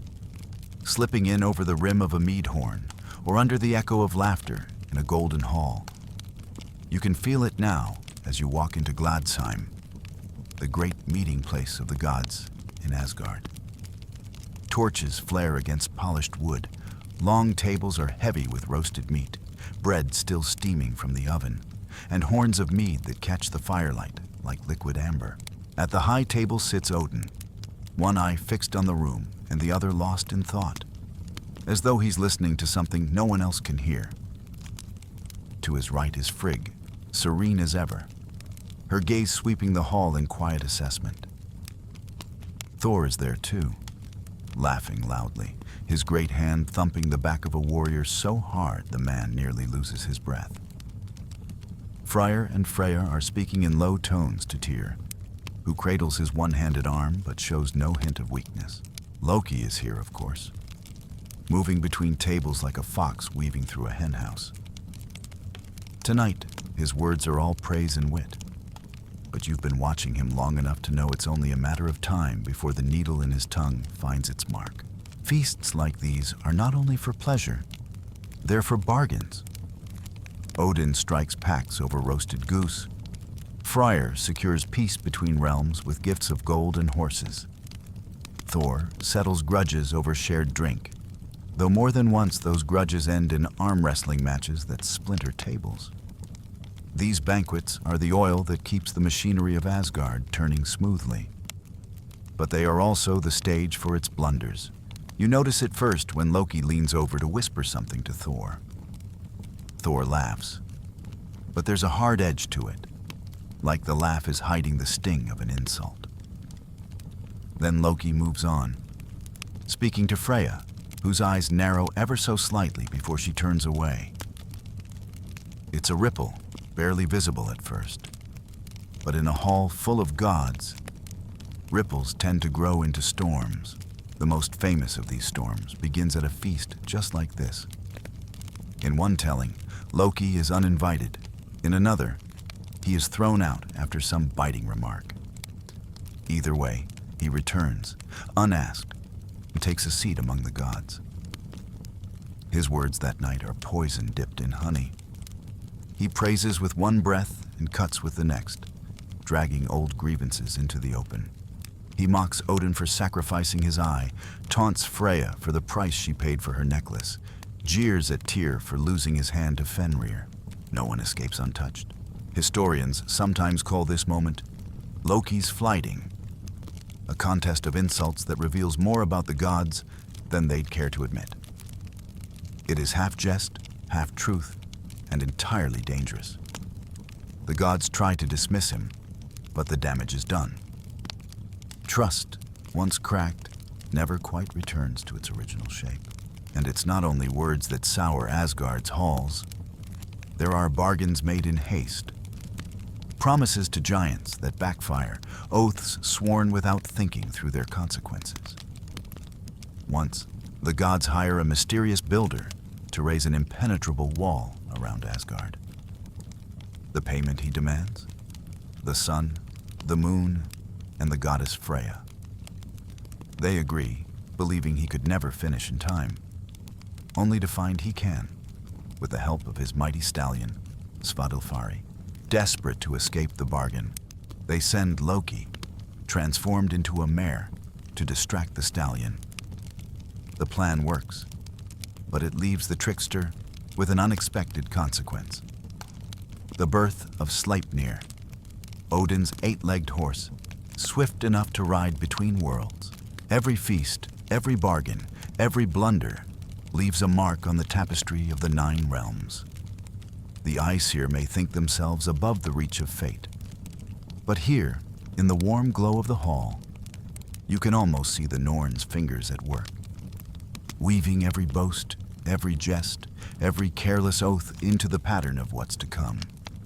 slipping in over the rim of a mead horn, or under the echo of laughter in a golden hall. You can feel it now as you walk into Gladsheim, the great meeting place of the gods in Asgard. Torches flare against polished wood. Long tables are heavy with roasted meat, bread still steaming from the oven, and horns of mead that catch the firelight like liquid amber. At the high table sits Odin, one eye fixed on the room and the other lost in thought, as though he's listening to something no one else can hear. To his right is Frigg, serene as ever, her gaze sweeping the hall in quiet assessment. Thor is there too, laughing loudly, his great hand thumping the back of a warrior so hard the man nearly loses his breath. Freyr and Freya are speaking in low tones to Tyr, who cradles his one-handed arm but shows no hint of weakness. Loki is here, of course, moving between tables like a fox weaving through a henhouse. Tonight, his words are all praise and wit, but you've been watching him long enough to know it's only a matter of time before the needle in his tongue finds its mark. Feasts like these are not only for pleasure, they're for bargains. Odin strikes pacts over roasted goose. Freyr secures peace between realms with gifts of gold and horses. Thor settles grudges over shared drink, though more than once those grudges end in arm wrestling matches that splinter tables. These banquets are the oil that keeps the machinery of Asgard turning smoothly. But they are also the stage for its blunders. You notice it first when Loki leans over to whisper something to Thor. Thor laughs, but there's a hard edge to it, like the laugh is hiding the sting of an insult. Then Loki moves on, speaking to Freya, whose eyes narrow ever so slightly before she turns away. It's a ripple, barely visible at first, but in a hall full of gods, ripples tend to grow into storms. The most famous of these storms begins at a feast just like this. In one telling, Loki is uninvited. In another, he is thrown out after some biting remark. Either way, he returns, unasked, and takes a seat among the gods. His words that night are poison dipped in honey. He praises with one breath and cuts with the next, dragging old grievances into the open. He mocks Odin for sacrificing his eye, taunts Freya for the price she paid for her necklace, jeers at Tyr for losing his hand to Fenrir. No one escapes untouched. Historians sometimes call this moment Loki's flighting, a contest of insults that reveals more about the gods than they'd care to admit. It is half jest, half truth, and entirely dangerous. The gods try to dismiss him, but the damage is done. Trust, once cracked, never quite returns to its original shape. And it's not only words that sour Asgard's halls. There are bargains made in haste, promises to giants that backfire, oaths sworn without thinking through their consequences. Once, the gods hire a mysterious builder to raise an impenetrable wall around Asgard. The payment he demands? The sun, the moon, and the goddess Freya. They agree, believing he could never finish in time, only to find he can, with the help of his mighty stallion, Svadilfari. Desperate to escape the bargain, they send Loki, transformed into a mare, to distract the stallion. The plan works, but it leaves the trickster with an unexpected consequence. The birth of Sleipnir, Odin's 8-legged horse, swift enough to ride between worlds. Every feast, every bargain, every blunder leaves a mark on the tapestry of the 9 realms. The Aesir may think themselves above the reach of fate, but here, in the warm glow of the hall, you can almost see the Norns' fingers at work, weaving every boast, every jest, every careless oath into the pattern of what's to come.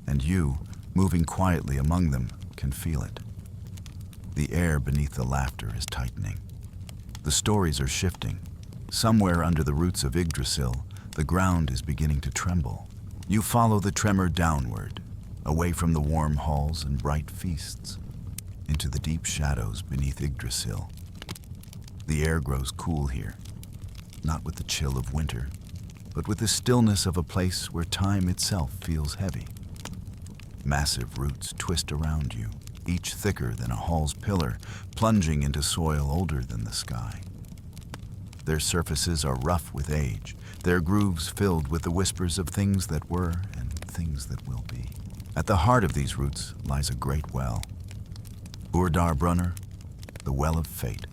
And you, moving quietly among them, can feel it. The air beneath the laughter is tightening. The stories are shifting. Somewhere under the roots of Yggdrasil, the ground is beginning to tremble. You follow the tremor downward, away from the warm halls and bright feasts, into the deep shadows beneath Yggdrasil. The air grows cool here, not with the chill of winter, but with the stillness of a place where time itself feels heavy. Massive roots twist around you, each thicker than a hall's pillar, plunging into soil older than the sky. Their surfaces are rough with age, their grooves filled with the whispers of things that were and things that will be. At the heart of these roots lies a great well, Brunner, the Well of Fate.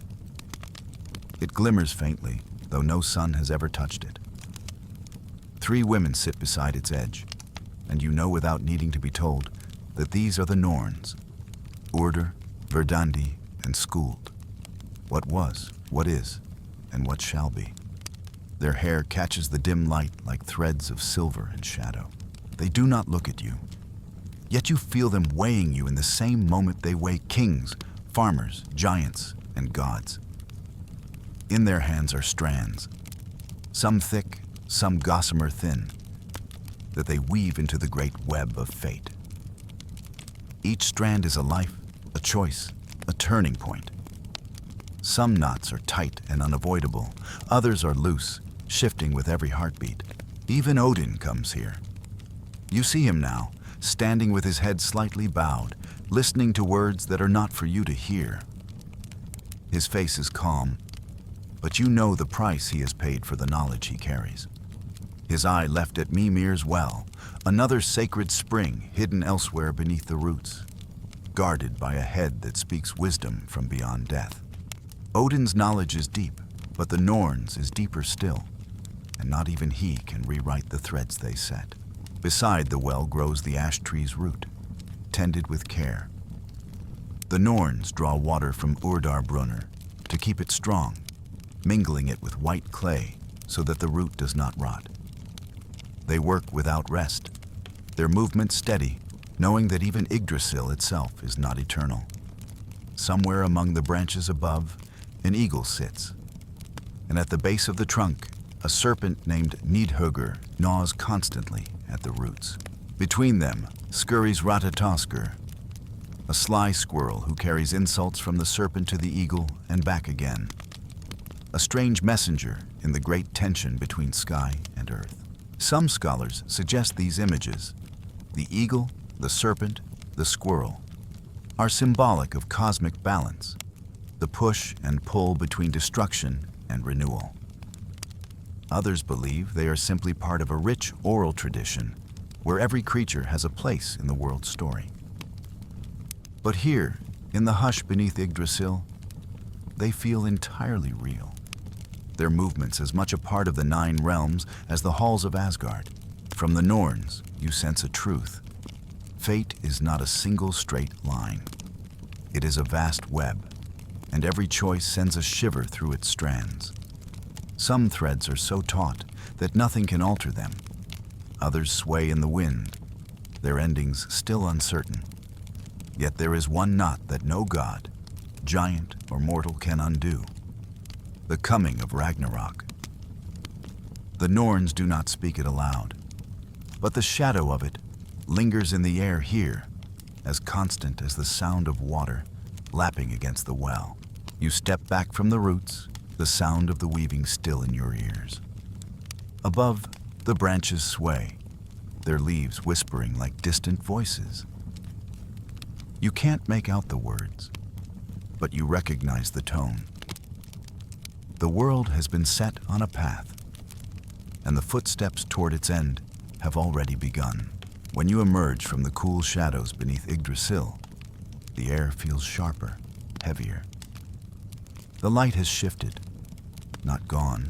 It glimmers faintly, though no sun has ever touched it. 3 women sit beside its edge, and you know without needing to be told that these are the Norns, Urdur, Verdandi, and Skuld. What was, what is, and what shall be. Their hair catches the dim light like threads of silver and shadow. They do not look at you, yet you feel them weighing you in the same moment they weigh kings, farmers, giants, and gods. In their hands are strands, some thick, some gossamer thin, that they weave into the great web of fate. Each strand is a life, a choice, a turning point. Some knots are tight and unavoidable, others are loose, shifting with every heartbeat. Even Odin comes here. You see him now, standing with his head slightly bowed, listening to words that are not for you to hear. His face is calm, but you know the price he has paid for the knowledge he carries. His eye left at Mimir's well, another sacred spring hidden elsewhere beneath the roots, guarded by a head that speaks wisdom from beyond death. Odin's knowledge is deep, but the Norns is deeper still, and not even he can rewrite the threads they set. Beside the well grows the ash tree's root, tended with care. The Norns draw water from Brunner to keep it strong, mingling it with white clay so that the root does not rot. They work without rest, their movement steady, knowing that even Yggdrasil itself is not eternal. Somewhere among the branches above, an eagle sits, and at the base of the trunk, a serpent named Nidhugger gnaws constantly at the roots. Between them scurries Ratatoskr, a sly squirrel who carries insults from the serpent to the eagle and back again. A strange messenger in the great tension between sky and earth. Some scholars suggest these images, the eagle, the serpent, the squirrel, are symbolic of cosmic balance, the push and pull between destruction and renewal. Others believe they are simply part of a rich oral tradition where every creature has a place in the world's story. But here, in the hush beneath Yggdrasil, they feel entirely real. Their movements as much a part of the 9 realms as the halls of Asgard. From the Norns, you sense a truth. Fate is not a single straight line. It is a vast web, and every choice sends a shiver through its strands. Some threads are so taut that nothing can alter them. Others sway in the wind, their endings still uncertain. Yet there is one knot that no god, giant or mortal, can undo. The coming of Ragnarok. The Norns do not speak it aloud, but the shadow of it lingers in the air here, as constant as the sound of water lapping against the well. You step back from the roots, the sound of the weaving still in your ears. Above, the branches sway, their leaves whispering like distant voices. You can't make out the words, but you recognize the tone. The world has been set on a path, and the footsteps toward its end have already begun. When you emerge from the cool shadows beneath Yggdrasil, the air feels sharper, heavier. The light has shifted, not gone,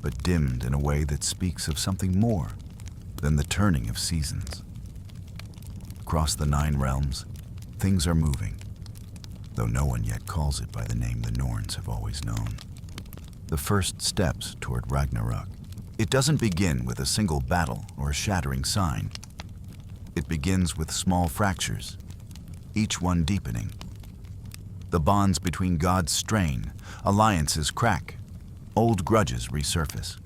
but dimmed in a way that speaks of something more than the turning of seasons. Across the 9 realms, things are moving, though no one yet calls it by the name the Norns have always known. The first steps toward Ragnarok. It doesn't begin with a single battle or a shattering sign. It begins with small fractures, each one deepening. The bonds between gods strain, alliances crack, old grudges resurface.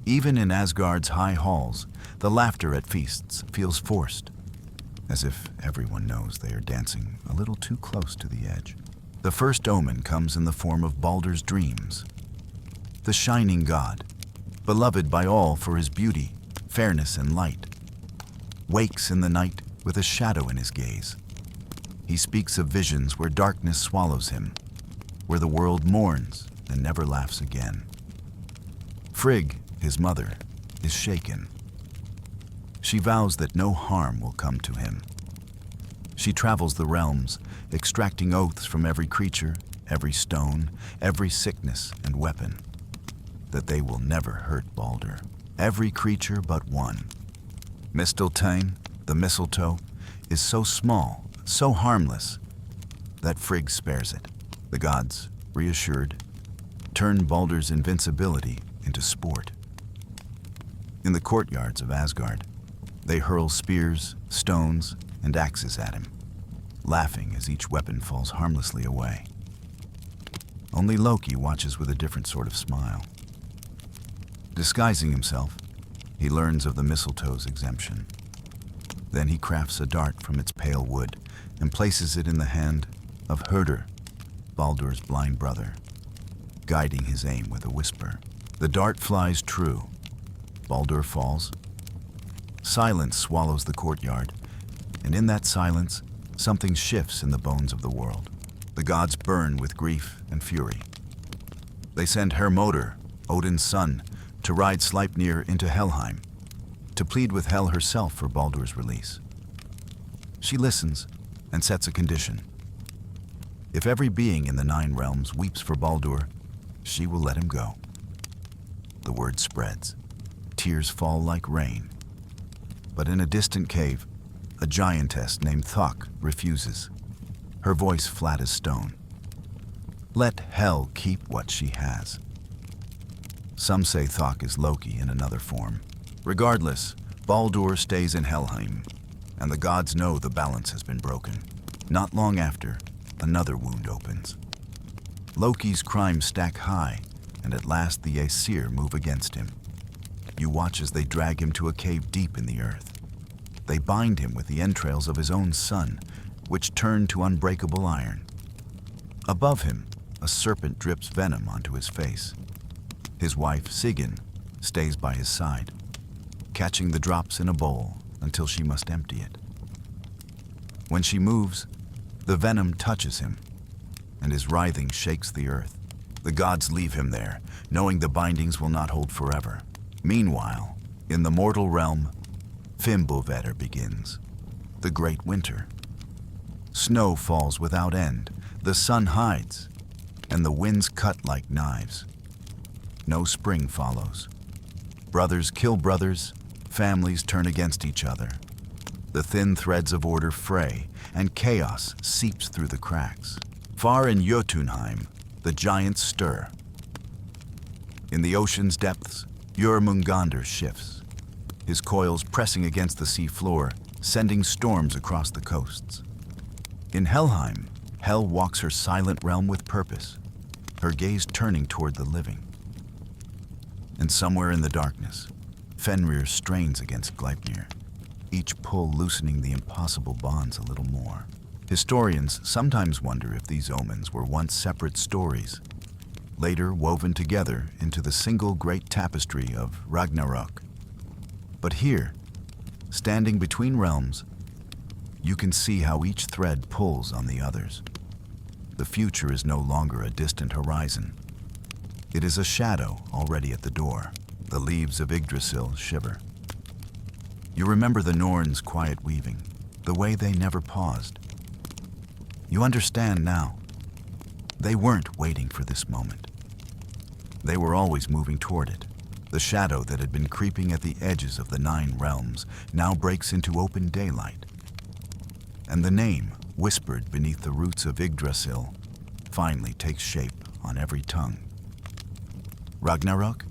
Even in Asgard's high halls, the laughter at feasts feels forced, as if everyone knows they are dancing a little too close to the edge. The first omen comes in the form of Baldur's dreams. the shining god, beloved by all for his beauty, fairness, and light, wakes in the night with a shadow in his gaze. He speaks of visions where darkness swallows him, where the world mourns and never laughs again. Frigg, his mother, is shaken. She vows that no harm will come to him. She travels the realms, extracting oaths from every creature, every stone, every sickness and weapon, that they will never hurt Baldur. Every creature but one. Mistletoe, the mistletoe, is so small, so harmless, that Frigg spares it. The gods, reassured, turn Baldur's invincibility into sport. In the courtyards of Asgard, they hurl spears, stones, and axes at him, laughing as each weapon falls harmlessly away. Only Loki watches with a different sort of smile. Disguising himself, he learns of the mistletoe's exemption. Then he crafts a dart from its pale wood and places it in the hand of Hörder, Baldur's blind brother, guiding his aim with a whisper. The dart flies true. Baldur falls. Silence swallows the courtyard, and in that silence, something shifts in the bones of the world. The gods burn with grief and fury. They send Hermodr, Odin's son, to ride Sleipnir into Helheim, to plead with Hel herself for Baldur's release. She listens and sets a condition. If every being in the 9 realms weeps for Baldur, she will let him go. The word spreads. Tears fall like rain. But in a distant cave, a giantess named Thok refuses, her voice flat as stone. Let Hel keep what she has. Some say Thok is Loki in another form. Regardless, Baldur stays in Helheim, and the gods know the balance has been broken. Not long after, another wound opens. Loki's crimes stack high, and at last the Aesir move against him. You watch as they drag him to a cave deep in the earth. They bind him with the entrails of his own son, which turn to unbreakable iron. Above him, a serpent drips venom onto his face. His wife, Sigyn, stays by his side, catching the drops in a bowl until she must empty it. When she moves, the venom touches him, and his writhing shakes the earth. The gods leave him there, knowing the bindings will not hold forever. Meanwhile, in the mortal realm, Fimbulvetr begins, the great winter. Snow falls without end, the sun hides, and the winds cut like knives. No spring follows. Brothers kill brothers, families turn against each other. The thin threads of order fray, and chaos seeps through the cracks. Far in Jotunheim, the giants stir. In the ocean's depths, Jörmungandr shifts, his coils pressing against the sea floor, sending storms across the coasts. In Helheim, Hel walks her silent realm with purpose, her gaze turning toward the living. And somewhere in the darkness, Fenrir strains against Gleipnir, each pull loosening the impossible bonds a little more. Historians sometimes wonder if these omens were once separate stories, later woven together into the single great tapestry of Ragnarok. But here, standing between realms, you can see how each thread pulls on the others. The future is no longer a distant horizon. It is a shadow already at the door. The leaves of Yggdrasil shiver. You remember the Norns' quiet weaving, the way they never paused. You understand now. They weren't waiting for this moment. They were always moving toward it. The shadow that had been creeping at the edges of the 9 realms now breaks into open daylight. And the name, whispered beneath the roots of Yggdrasil, finally takes shape on every tongue. Ragnarok?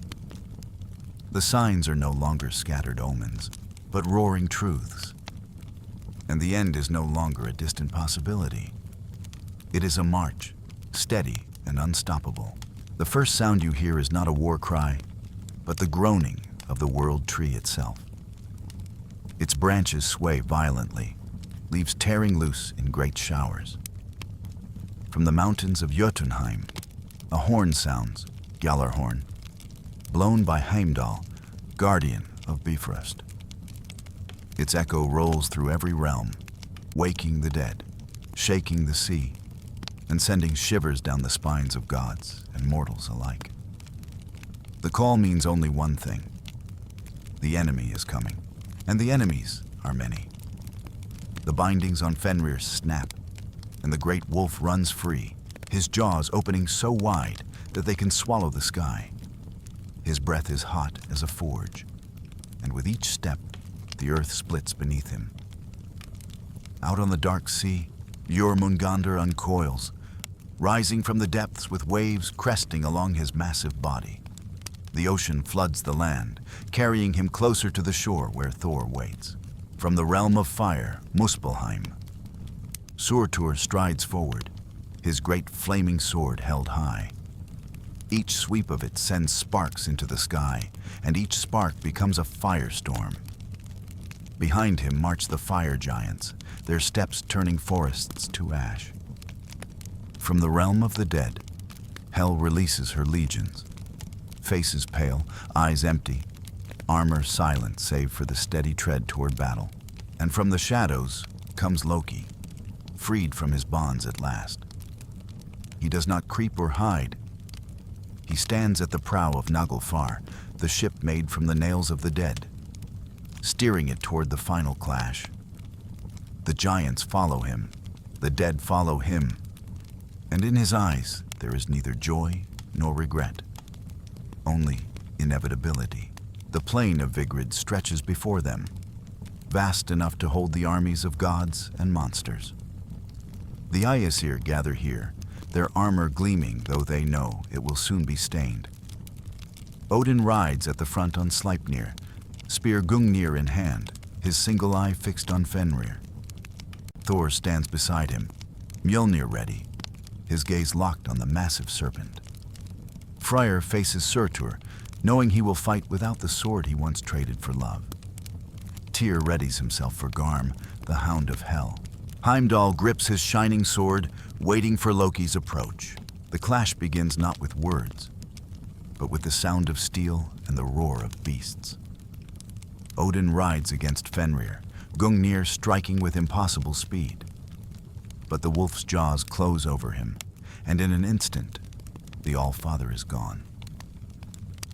The signs are no longer scattered omens, but roaring truths. And the end is no longer a distant possibility. It is a march, steady and unstoppable. The first sound you hear is not a war cry, but the groaning of the world tree itself. Its branches sway violently, leaves tearing loose in great showers. From the mountains of Jotunheim, a horn sounds, Gjallarhorn, blown by Heimdall, guardian of Bifrost. Its echo rolls through every realm, waking the dead, shaking the sea, and sending shivers down the spines of gods and mortals alike. The call means only one thing. The enemy is coming, and the enemies are many. The bindings on Fenrir snap, and the great wolf runs free, his jaws opening so wide that they can swallow the sky. His breath is hot as a forge, and with each step, the earth splits beneath him. Out on the dark sea, Jormungandr uncoils, rising from the depths with waves cresting along his massive body. The ocean floods the land, carrying him closer to the shore where Thor waits. From the realm of fire, Muspelheim, Surtur strides forward, his great flaming sword held high. Each sweep of it sends sparks into the sky, and each spark becomes a firestorm. Behind him march the fire giants, their steps turning forests to ash. From the realm of the dead, Hel releases her legions. Faces pale, eyes empty, armor silent save for the steady tread toward battle. And from the shadows comes Loki, freed from his bonds at last. He does not creep or hide. He stands at the prow of Naglfar, the ship made from the nails of the dead, steering it toward the final clash. The giants follow him, the dead follow him, and in his eyes there is neither joy nor regret, only inevitability. The plain of Vigrid stretches before them, vast enough to hold the armies of gods and monsters. The Aesir gather here, their armor gleaming, though they know it will soon be stained. Odin rides at the front on Sleipnir, spear Gungnir in hand, his single eye fixed on Fenrir. Thor stands beside him, Mjolnir ready, his gaze locked on the massive serpent. Freyr faces Surtur, knowing he will fight without the sword he once traded for love. Tyr readies himself for Garm, the hound of hell. Heimdall grips his shining sword, waiting for Loki's approach. The clash begins not with words, but with the sound of steel and the roar of beasts. Odin rides against Fenrir, Gungnir striking with impossible speed. But the wolf's jaws close over him, and in an instant, the All-Father is gone.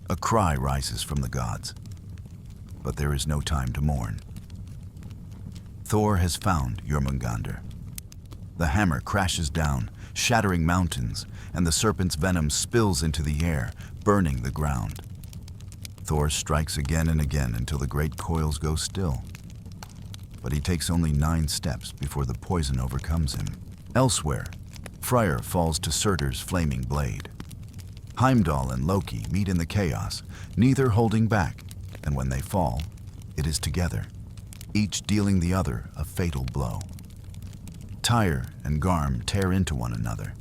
A cry rises from the gods, but there is no time to mourn. Thor has found Jormungandr. The hammer crashes down, shattering mountains, and the serpent's venom spills into the air, burning the ground. Thor strikes again and again until the great coils go still. But he takes only 9 steps before the poison overcomes him. Elsewhere, Freyr falls to Surtur's flaming blade. Heimdall and Loki meet in the chaos, neither holding back, and when they fall, it is together, each dealing the other a fatal blow. Tyr and Garm tear into one another,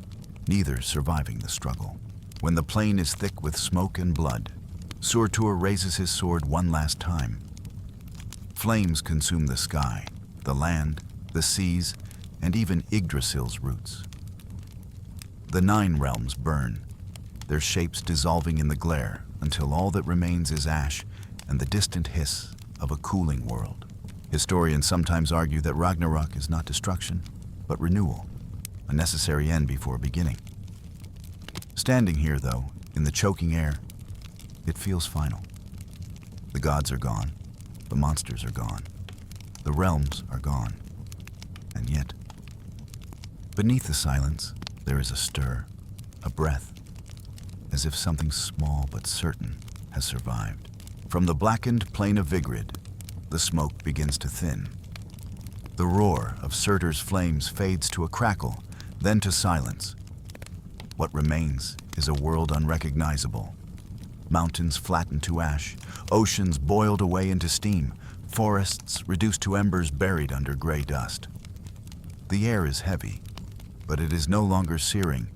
neither surviving the struggle. When the plain is thick with smoke and blood, Surtur raises his sword one last time. Flames consume the sky, the land, the seas, and even Yggdrasil's roots. The 9 realms burn, their shapes dissolving in the glare until all that remains is ash and the distant hiss of a cooling world. Historians sometimes argue that Ragnarok is not destruction, but renewal, a necessary end before beginning. Standing here, though, in the choking air, it feels final. The gods are gone, the monsters are gone, the realms are gone, and yet, beneath the silence, there is a stir, a breath, as if something small but certain has survived. From the blackened plain of Vigrid, the smoke begins to thin. The roar of Surtur's flames fades to a crackle, then to silence. What remains is a world unrecognizable. Mountains flattened to ash, oceans boiled away into steam, forests reduced to embers buried under gray dust. The air is heavy, but it is no longer searing.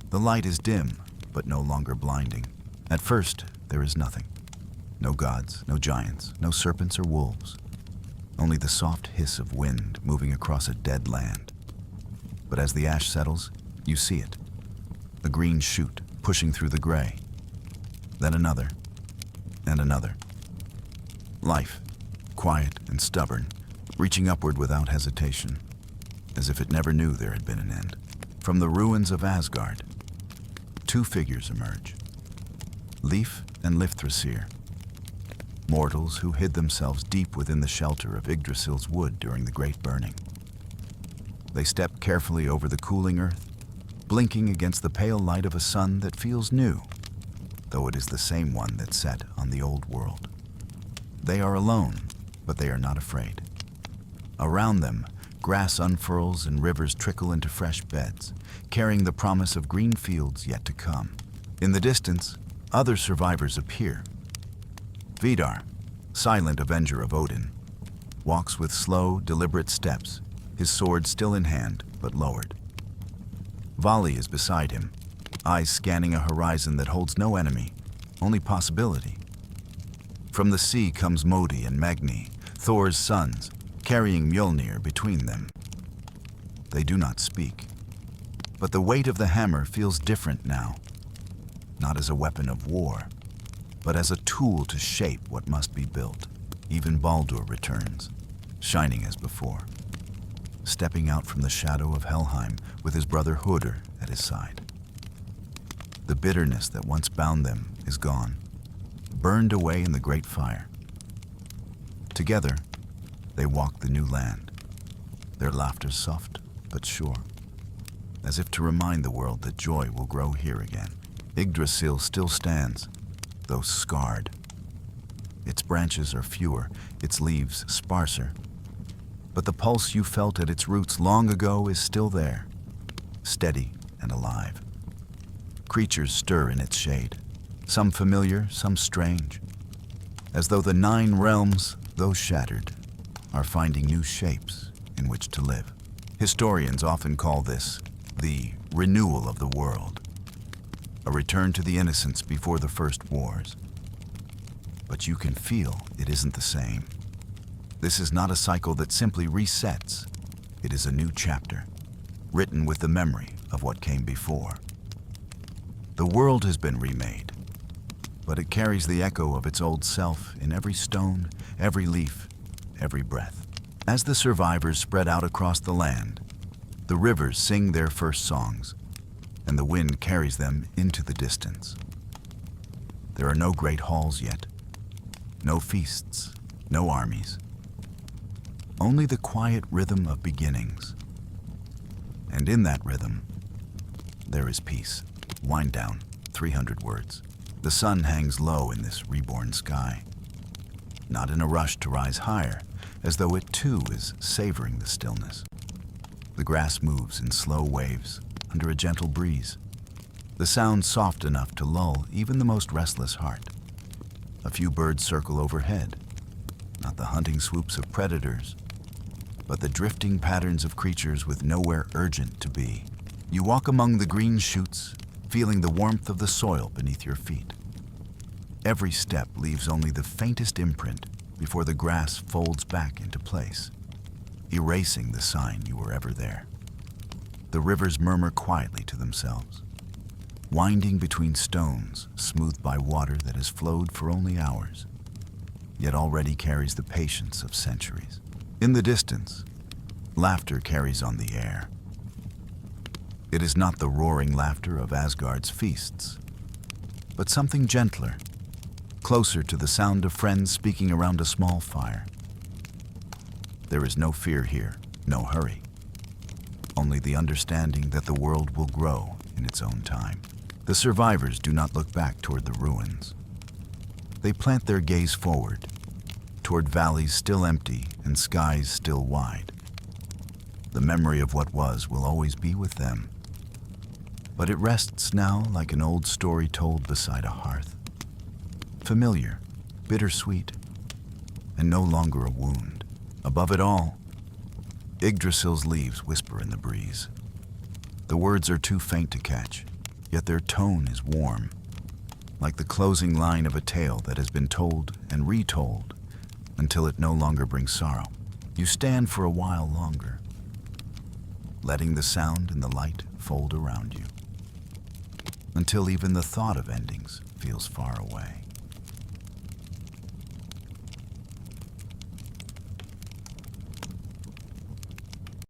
The light is dim, but no longer blinding. At first, there is nothing. No gods, no giants, no serpents or wolves. Only the soft hiss of wind moving across a dead land. But as the ash settles, you see it. A green shoot pushing through the gray. then another, and another. Life, quiet and stubborn, reaching upward without hesitation, as if it never knew there had been an end. From the ruins of Asgard, two figures emerge, Leif and Lifthrasir, mortals who hid themselves deep within the shelter of Yggdrasil's wood during the Great Burning. They step carefully over the cooling earth, blinking against the pale light of a sun that feels new, though it is the same one that set on the old world. They are alone, but they are not afraid. Around them, grass unfurls and rivers trickle into fresh beds, carrying the promise of green fields yet to come. In the distance, other survivors appear. Vidar, silent avenger of Odin, walks with slow, deliberate steps, his sword still in hand, but lowered. Vali is beside him, eyes scanning a horizon that holds no enemy, only possibility. From the sea comes Modi and Magni, Thor's sons, carrying Mjolnir between them. They do not speak, but the weight of the hammer feels different now, not as a weapon of war, but as a tool to shape what must be built. Even Baldur returns, shining as before, stepping out from the shadow of Helheim with his brother Hoder at his side. The bitterness that once bound them is gone, burned away in the great fire. Together, they walk the new land, their laughter soft but sure, as if to remind the world that joy will grow here again. Yggdrasil still stands, though scarred. Its branches are fewer, its leaves sparser, but the pulse you felt at its roots long ago is still there, steady and alive. Creatures stir in its shade, some familiar, some strange, as though the 9 realms, though shattered, are finding new shapes in which to live. Historians often call this the renewal of the world, a return to the innocence before the first wars. But you can feel it isn't the same. This is not a cycle that simply resets. It is a new chapter, written with the memory of what came before. The world has been remade, but it carries the echo of its old self in every stone, every leaf, every breath. As the survivors spread out across the land, the rivers sing their first songs, and the wind carries them into the distance. There are no great halls yet, no feasts, no armies, only the quiet rhythm of beginnings. And in that rhythm, there is peace. Wind down, 300 words. The sun hangs low in this reborn sky, not in a rush to rise higher, as though it too is savoring the stillness. The grass moves in slow waves under a gentle breeze, the sound soft enough to lull even the most restless heart. A few birds circle overhead, not the hunting swoops of predators, but the drifting patterns of creatures with nowhere urgent to be. You walk among the green shoots, feeling the warmth of the soil beneath your feet. Every step leaves only the faintest imprint before the grass folds back into place, erasing the sign you were ever there. The rivers murmur quietly to themselves, winding between stones smoothed by water that has flowed for only hours, yet already carries the patience of centuries. In the distance, laughter carries on the air. It is not the roaring laughter of Asgard's feasts, but something gentler, closer to the sound of friends speaking around a small fire. There is no fear here, no hurry, only the understanding that the world will grow in its own time. The survivors do not look back toward the ruins. They plant their gaze forward, toward valleys still empty and skies still wide. The memory of what was will always be with them, but it rests now like an old story told beside a hearth. Familiar, bittersweet, and no longer a wound. Above it all, Yggdrasil's leaves whisper in the breeze. The words are too faint to catch, yet their tone is warm, like the closing line of a tale that has been told and retold until it no longer brings sorrow. You stand for a while longer, letting the sound and the light fold around you. until even the thought of endings feels far away.